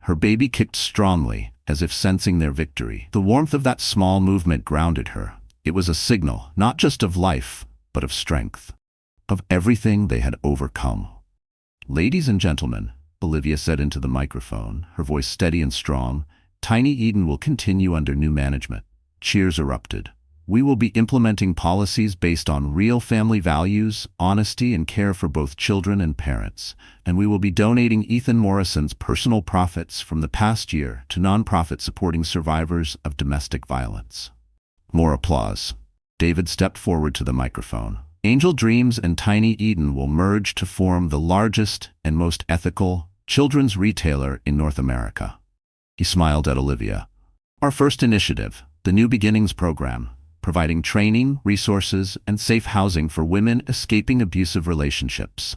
Her baby kicked strongly, as if sensing their victory. The warmth of that small movement grounded her. It was a signal, not just of life, but of strength. Of everything they had overcome. "Ladies and gentlemen," Olivia said into the microphone, her voice steady and strong, "Tiny Eden will continue under new management." Cheers erupted. "We will be implementing policies based on real family values, honesty, and care for both children and parents. And we will be donating Ethan Morrison's personal profits from the past year to nonprofits supporting survivors of domestic violence." More applause. David stepped forward to the microphone. "Angel Dreams and Tiny Eden will merge to form the largest and most ethical children's retailer in North America." He smiled at Olivia. "Our first initiative, the New Beginnings program, providing training, resources, and safe housing for women escaping abusive relationships."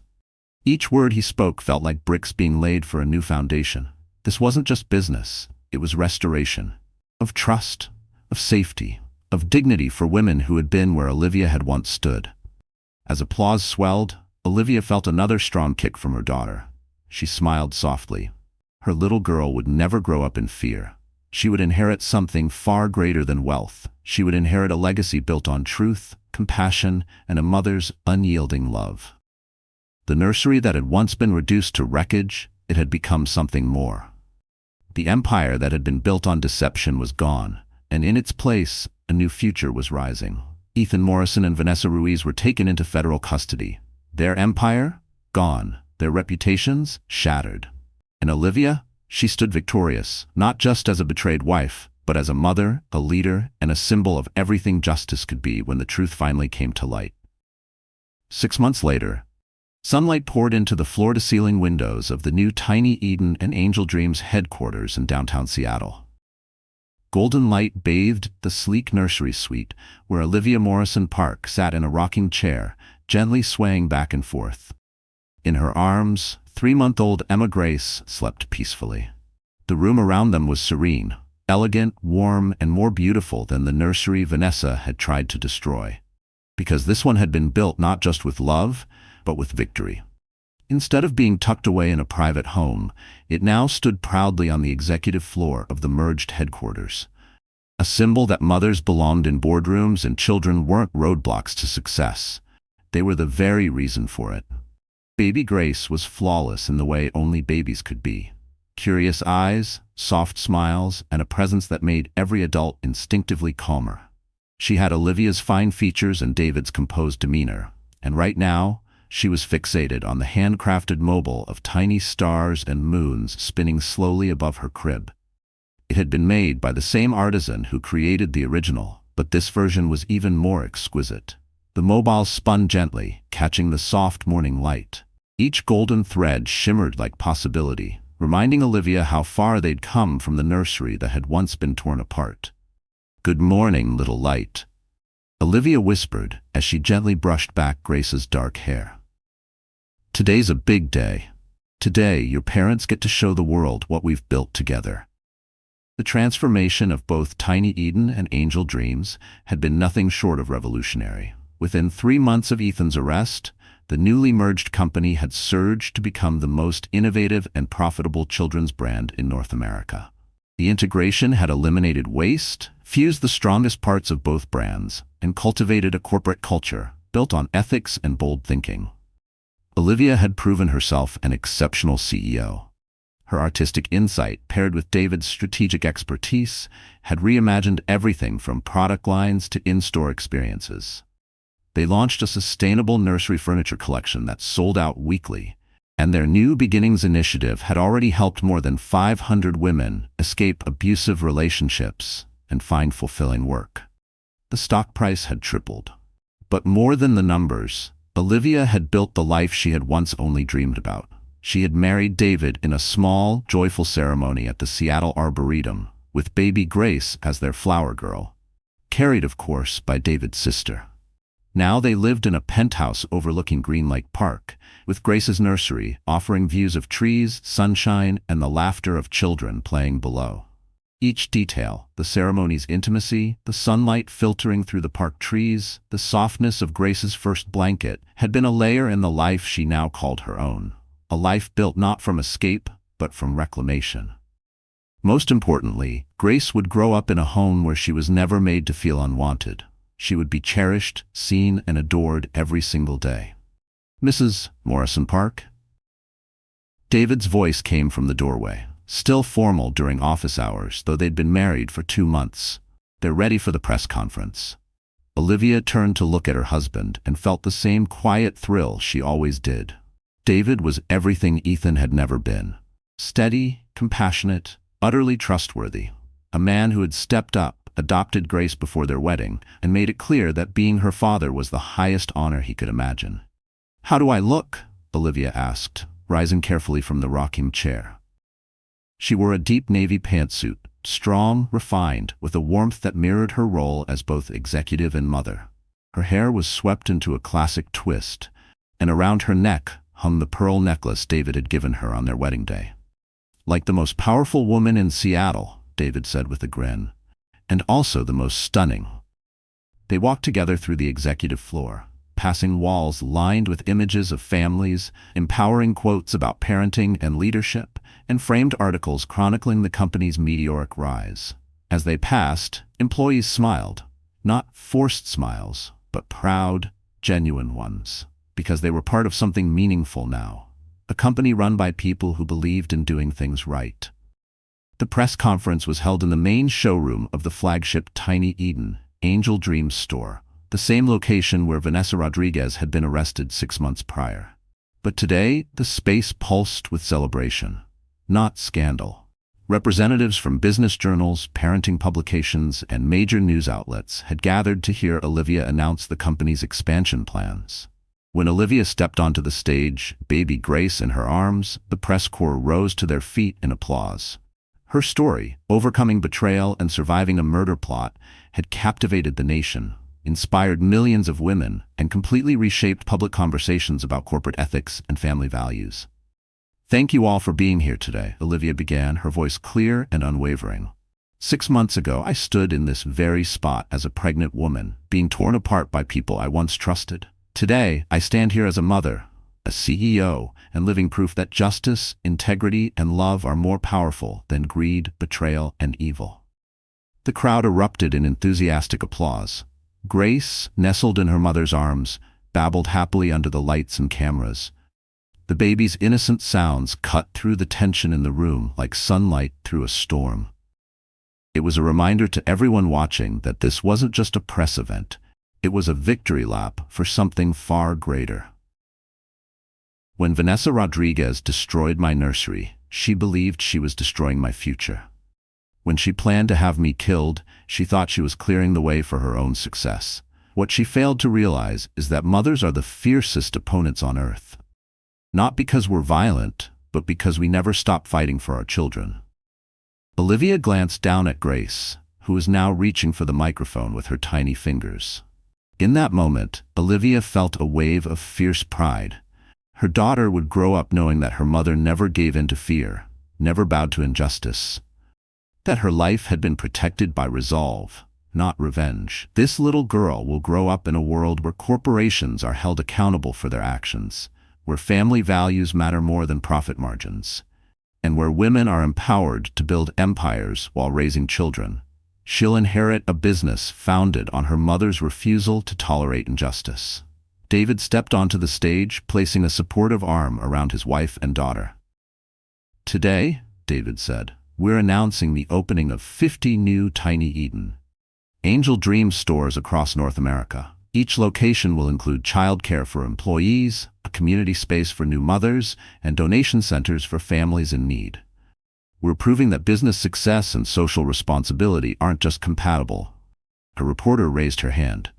Each word he spoke felt like bricks being laid for a new foundation. This wasn't just business, it was restoration. Of trust, of safety, of dignity for women who had been where Olivia had once stood. As applause swelled, Olivia felt another strong kick from her daughter. She smiled softly. Her little girl would never grow up in fear. She would inherit something far greater than wealth. She would inherit a legacy built on truth, compassion, and a mother's unyielding love. The nursery that had once been reduced to wreckage, it had become something more. The empire that had been built on deception was gone, and in its place, a new future was rising. Ethan Morrison and Vanessa Ruiz were taken into federal custody. Their empire? Gone. Their reputations? Shattered. And Olivia? She stood victorious, not just as a betrayed wife, but as a mother, a leader, and a symbol of everything justice could be when the truth finally came to light. 6 months later, sunlight poured into the floor-to-ceiling windows of the new Tiny Eden and Angel Dreams headquarters in downtown Seattle. Golden light bathed the sleek nursery suite where Olivia Morrison Park sat in a rocking chair, gently swaying back and forth. In her arms, 3-month-old Emma Grace slept peacefully. The room around them was serene, elegant, warm, and more beautiful than the nursery Vanessa had tried to destroy. Because this one had been built not just with love, but with victory. Instead of being tucked away in a private home, it now stood proudly on the executive floor of the merged headquarters. A symbol that mothers belonged in boardrooms and children weren't roadblocks to success. They were the very reason for it. Baby Grace was flawless in the way only babies could be. Curious eyes, soft smiles, and a presence that made every adult instinctively calmer. She had Olivia's fine features and David's composed demeanor, and right now, she was fixated on the handcrafted mobile of tiny stars and moons spinning slowly above her crib. It had been made by the same artisan who created the original, but this version was even more exquisite. The mobile spun gently, catching the soft morning light. Each golden thread shimmered like possibility, reminding Olivia how far they'd come from the nursery that had once been torn apart. "Good morning, little light," Olivia whispered as she gently brushed back Grace's dark hair. "Today's a big day. Today, your parents get to show the world what we've built together." The transformation of both Tiny Eden and Angel Dreams had been nothing short of revolutionary. Within 3 months of Ethan's arrest, the newly merged company had surged to become the most innovative and profitable children's brand in North America. The integration had eliminated waste, fused the strongest parts of both brands, and cultivated a corporate culture built on ethics and bold thinking. Olivia had proven herself an exceptional CEO. Her artistic insight, paired with David's strategic expertise, had reimagined everything from product lines to in-store experiences. They launched a sustainable nursery furniture collection that sold out weekly, and their New Beginnings initiative had already helped more than 500 women escape abusive relationships and find fulfilling work. The stock price had tripled. But more than the numbers, Olivia had built the life she had once only dreamed about. She had married David in a small, joyful ceremony at the Seattle Arboretum, with baby Grace as their flower girl, carried, of course, by David's sister. Now they lived in a penthouse overlooking Green Lake Park, with Grace's nursery offering views of trees, sunshine, and the laughter of children playing below. Each detail, the ceremony's intimacy, the sunlight filtering through the park trees, the softness of Grace's first blanket, had been a layer in the life she now called her own. A life built not from escape, but from reclamation. Most importantly, Grace would grow up in a home where she was never made to feel unwanted. She would be cherished, seen, and adored every single day. "Mrs. Morrison Park?" David's voice came from the doorway, still formal during office hours, though they'd been married for 2 months. "They're ready for the press conference." Olivia turned to look at her husband and felt the same quiet thrill she always did. David was everything Ethan had never been. Steady, compassionate, utterly trustworthy. A man who had stepped up, adopted Grace before their wedding, and made it clear that being her father was the highest honor he could imagine. "How do I look?" Olivia asked, rising carefully from the rocking chair. She wore a deep navy pantsuit, strong, refined, with a warmth that mirrored her role as both executive and mother. Her hair was swept into a classic twist, and around her neck hung the pearl necklace David had given her on their wedding day. "Like the most powerful woman in Seattle," David said with a grin, "and also the most stunning." They walked together through the executive floor, passing walls lined with images of families, empowering quotes about parenting and leadership, and framed articles chronicling the company's meteoric rise. As they passed, employees smiled, not forced smiles, but proud, genuine ones, because they were part of something meaningful now, a company run by people who believed in doing things right. The press conference was held in the main showroom of the flagship Tiny Eden, Angel Dreams store, the same location where Vanessa Rodriguez had been arrested 6 months prior. But today, the space pulsed with celebration, not scandal. Representatives from business journals, parenting publications, and major news outlets had gathered to hear Olivia announce the company's expansion plans. When Olivia stepped onto the stage, baby Grace in her arms, the press corps rose to their feet in applause. Her story, overcoming betrayal and surviving a murder plot, had captivated the nation, inspired millions of women, and completely reshaped public conversations about corporate ethics and family values. "Thank you all for being here today," Olivia began, her voice clear and unwavering. 6 months ago, I stood in this very spot as a pregnant woman, being torn apart by people I once trusted. Today, I stand here as a mother, a CEO, and living proof that justice, integrity, and love are more powerful than greed, betrayal, and evil. The crowd erupted in enthusiastic applause. Grace, nestled in her mother's arms, babbled happily under the lights and cameras. The baby's innocent sounds cut through the tension in the room like sunlight through a storm. It was a reminder to everyone watching that this wasn't just a press event. It was a victory lap for something far greater. When Vanessa Rodriguez destroyed my nursery, she believed she was destroying my future. When she planned to have me killed, she thought she was clearing the way for her own success. What she failed to realize is that mothers are the fiercest opponents on earth. Not because we're violent, but because we never stop fighting for our children. Olivia glanced down at Grace, who was now reaching for the microphone with her tiny fingers. In that moment, Olivia felt a wave of fierce pride. Her daughter would grow up knowing that her mother never gave in to fear, never bowed to injustice, that her life had been protected by resolve, not revenge. This little girl will grow up in a world where corporations are held accountable for their actions, where family values matter more than profit margins, and where women are empowered to build empires while raising children. She'll inherit a business founded on her mother's refusal to tolerate injustice. David stepped onto the stage, placing a supportive arm around his wife and daughter. Today, David said, we're announcing the opening of 50 new Tiny Eden Angel Dream stores across North America. Each location will include childcare for employees, a community space for new mothers, and donation centers for families in need. We're proving that business success and social responsibility aren't just compatible. A reporter raised her hand.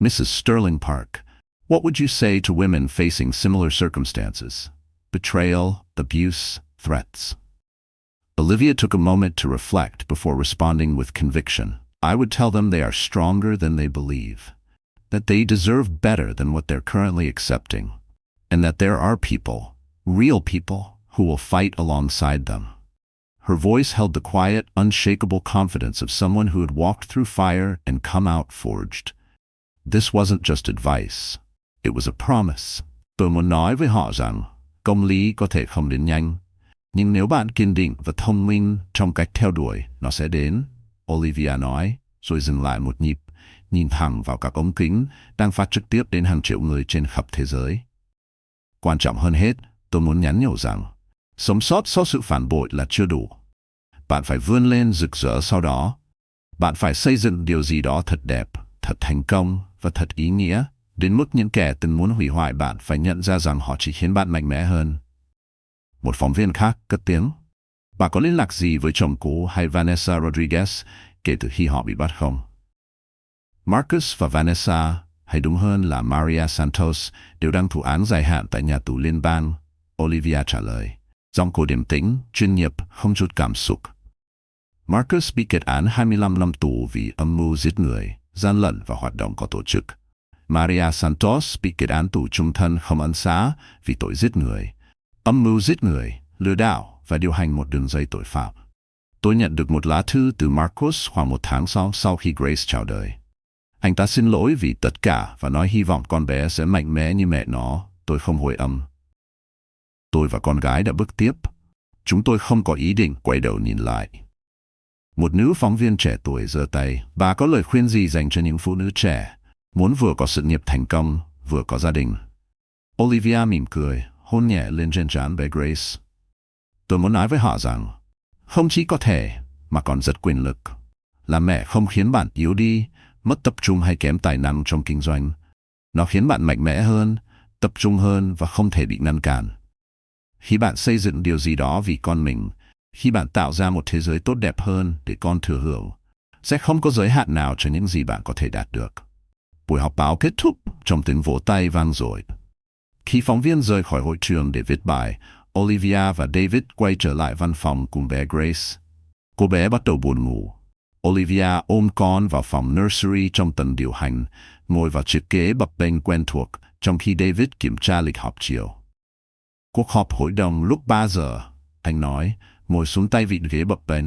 Mrs. Sterling Park, what would you say to women facing similar circumstances? Betrayal, abuse, threats. Olivia took a moment to reflect before responding with conviction. I would tell them they are stronger than they believe, that they deserve better than what they're currently accepting, and that there are people, real people, who will fight alongside them. Her voice held the quiet, unshakable confidence of someone who had walked through fire and come out forged. This wasn't just advice. It was a promise. Tôi muốn nói với họ rằng, công lý có thể không đến nhanh, nhưng nếu bạn kiên định và thông minh trong cách theo đuổi, nó sẽ đến, Olivia nói, rồi dừng lại một nhịp, nhìn thẳng vào các ống kính đang phát trực tiếp đến hàng triệu người trên khắp thế giới. Quan trọng hơn hết, tôi muốn nhắn nhủ rằng, sống sót sau sự phản bội là chưa đủ. Bạn phải vươn lên rực rỡ sau đó. Bạn phải xây dựng điều gì đó thật đẹp, thật thành công và thật ý nghĩa, đến mức những kẻ từng muốn hủy hoại bạn phải nhận ra rằng họ chỉ khiến bạn mạnh mẽ hơn. Một phóng viên khác cất tiếng. Bà có liên lạc gì với chồng cũ hay Vanessa Rodriguez kể từ khi họ bị bắt không? Marcus và Vanessa, hay đúng hơn là Maria Santos, đều đang thụ án dài hạn tại nhà tù liên bang, Olivia trả lời. Giọng cô điềm tĩnh, chuyên nghiệp, không chút cảm xúc. Marcus bị kết án 25 năm tù vì âm mưu giết người, gian lận và hoạt động có tổ chức. Maria Santos bị kết án tù chung thân không ân xá vì tội giết người, âm mưu giết người, lừa đảo và điều hành một đường dây tội phạm. Tôi nhận được một lá thư từ Marcus khoảng một tháng sau khi Grace chào đời. Anh ta xin lỗi vì tất cả và nói hy vọng con bé sẽ mạnh mẽ như mẹ nó. Tôi không hồi âm. Tôi và con gái đã bước tiếp. Chúng tôi không có ý định quay đầu nhìn lại. Một nữ phóng viên trẻ tuổi giơ tay. Bà có lời khuyên gì dành cho những phụ nữ trẻ, muốn vừa có sự nghiệp thành công, vừa có gia đình? Olivia mỉm cười, hôn nhẹ lên trên trán bé Grace. Tôi muốn nói với họ rằng, không chỉ có thể, mà còn rất quyền lực. Làm mẹ không khiến bạn yếu đi, mất tập trung hay kém tài năng trong kinh doanh. Nó khiến bạn mạnh mẽ hơn, tập trung hơn và không thể bị ngăn cản. Khi bạn xây dựng điều gì đó vì con mình, khi bạn tạo ra một thế giới tốt đẹp hơn để con thừa hưởng, sẽ không có giới hạn nào cho những gì bạn có thể đạt được. Buổi họp báo kết thúc trong tiếng vỗ tay vang dội. Khi phóng viên rời khỏi hội trường để viết bài, Olivia và David quay trở lại văn phòng cùng bé Grace. Cô bé bắt đầu buồn ngủ. Olivia ôm con vào phòng Nursery trong tầng điều hành, ngồi vào chiếc ghế bập bênh quen thuộc, trong khi David kiểm tra lịch họp chiều. Cuộc họp hội đồng lúc 3 giờ, anh nói, ngồi xuống tay vịn ghế bập bênh.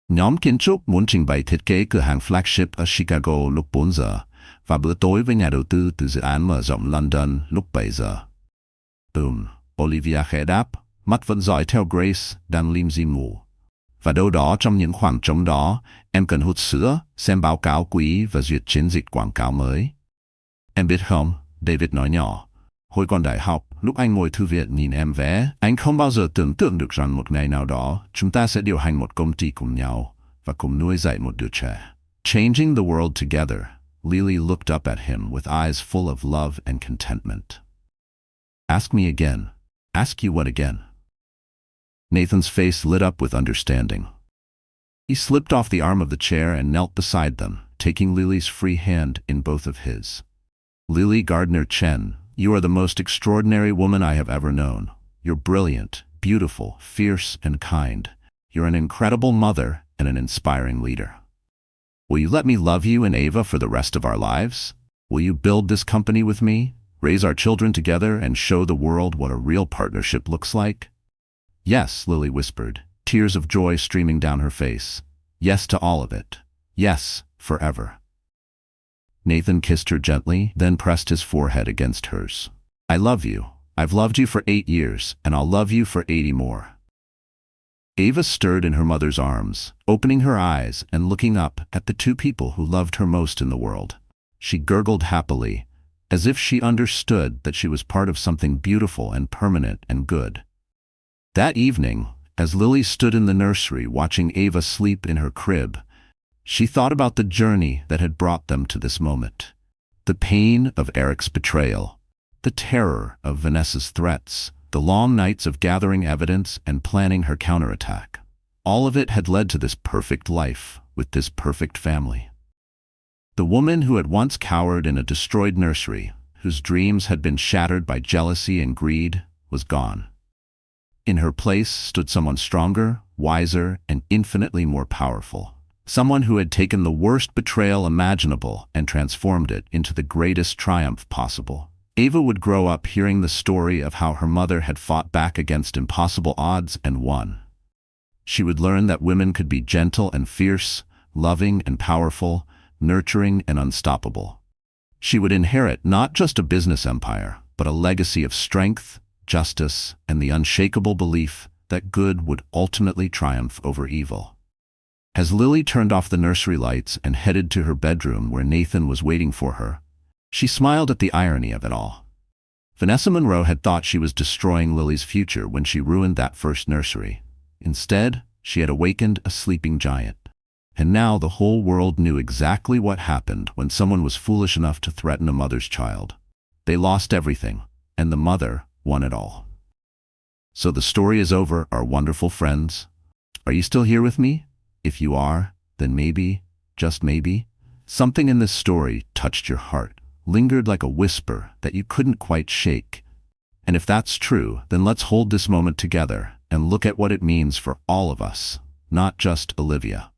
Nhóm kiến trúc muốn trình bày thiết kế cửa hàng flagship ở Chicago lúc 4 giờ, và bữa tối với nhà đầu tư từ dự án mở rộng London lúc 7 giờ. Olivia khẽ đáp, mắt vẫn dõi theo Grace đang lim dim ngủ. Và đâu đó trong những khoảng trống đó, em cần hút sữa, xem báo cáo quý và duyệt chiến dịch quảng cáo mới. Em biết không, David nói nhỏ, hồi còn đại học, lúc anh ngồi thư viện nhìn em vẽ, anh không bao giờ tưởng tượng được rằng một ngày nào đó, chúng ta sẽ điều hành một công ty cùng nhau và cùng nuôi dạy một đứa trẻ. Changing the world together, Lily looked up at him with eyes full of love and contentment. Ask me again. Ask you what again? Nathan's face lit up with understanding. He slipped off the arm of the chair and knelt beside them, taking Lily's free hand in both of his. Lily Gardner Chen, you are the most extraordinary woman I have ever known. You're brilliant, beautiful, fierce, and kind. You're an incredible mother and an inspiring leader. Will you let me love you and Ava for the rest of our lives? Will you build this company with me, raise our children together, and show the world what a real partnership looks like? Yes, Lily whispered, tears of joy streaming down her face. Yes to all of it. Yes, forever. Nathan kissed her gently, then pressed his forehead against hers. I love you. I've loved you for 8 years, and I'll love you for 80 more. Ava stirred in her mother's arms, opening her eyes and looking up at the two people who loved her most in the world. She gurgled happily, as if she understood that she was part of something beautiful and permanent and good. That evening, as Lily stood in the nursery watching Ava sleep in her crib, she thought about the journey that had brought them to this moment. The pain of Eric's betrayal, the terror of Vanessa's threats, the long nights of gathering evidence and planning her counterattack. All of it had led to this perfect life, with this perfect family. The woman who had once cowered in a destroyed nursery, whose dreams had been shattered by jealousy and greed, was gone. In her place stood someone stronger, wiser, and infinitely more powerful. Someone who had taken the worst betrayal imaginable and transformed it into the greatest triumph possible. Ava would grow up hearing the story of how her mother had fought back against impossible odds and won. She would learn that women could be gentle and fierce, loving and powerful, nurturing and unstoppable. She would inherit not just a business empire, but a legacy of strength, justice, and the unshakable belief that good would ultimately triumph over evil. As Lily turned off the nursery lights and headed to her bedroom where Nathan was waiting for her, she smiled at the irony of it all. Vanessa Monroe had thought she was destroying Lily's future when she ruined that first nursery. Instead, she had awakened a sleeping giant. And now the whole world knew exactly what happened when someone was foolish enough to threaten a mother's child. They lost everything, and the mother won it all. So the story is over, our wonderful friends. Are you still here with me? If you are, then maybe, just maybe, something in this story touched your heart, lingered like a whisper that you couldn't quite shake. And if that's true, then let's hold this moment together and look at what it means for all of us, not just Olivia.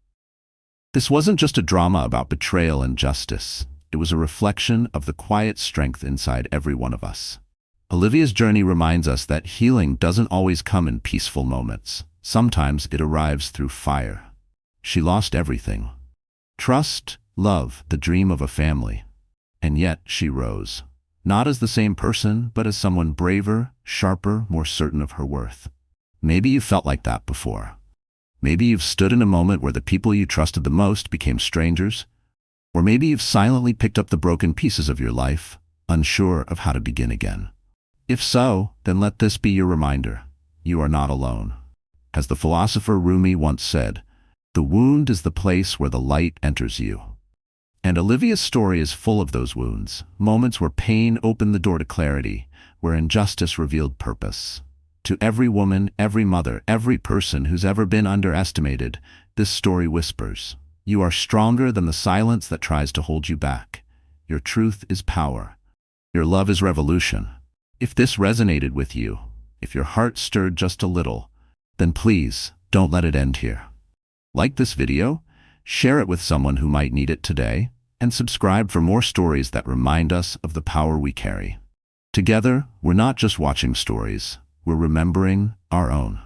This wasn't just a drama about betrayal and justice. It was a reflection of the quiet strength inside every one of us. Olivia's journey reminds us that healing doesn't always come in peaceful moments. Sometimes it arrives through fire. She lost everything. Trust, love, the dream of a family. And yet she rose. Not as the same person, but as someone braver, sharper, more certain of her worth. Maybe you felt like that before. Maybe you've stood in a moment where the people you trusted the most became strangers. Or maybe you've silently picked up the broken pieces of your life, unsure of how to begin again. If so, then let this be your reminder. You are not alone. As the philosopher Rumi once said, the wound is the place where the light enters you. And Olivia's story is full of those wounds, moments where pain opened the door to clarity, where injustice revealed purpose. To every woman, every mother, every person who's ever been underestimated, this story whispers, you are stronger than the silence that tries to hold you back. Your truth is power. Your love is revolution. If this resonated with you, if your heart stirred just a little, then please don't let it end here. Like this video, share it with someone who might need it today, and subscribe for more stories that remind us of the power we carry. Together, we're not just watching stories, we're remembering our own.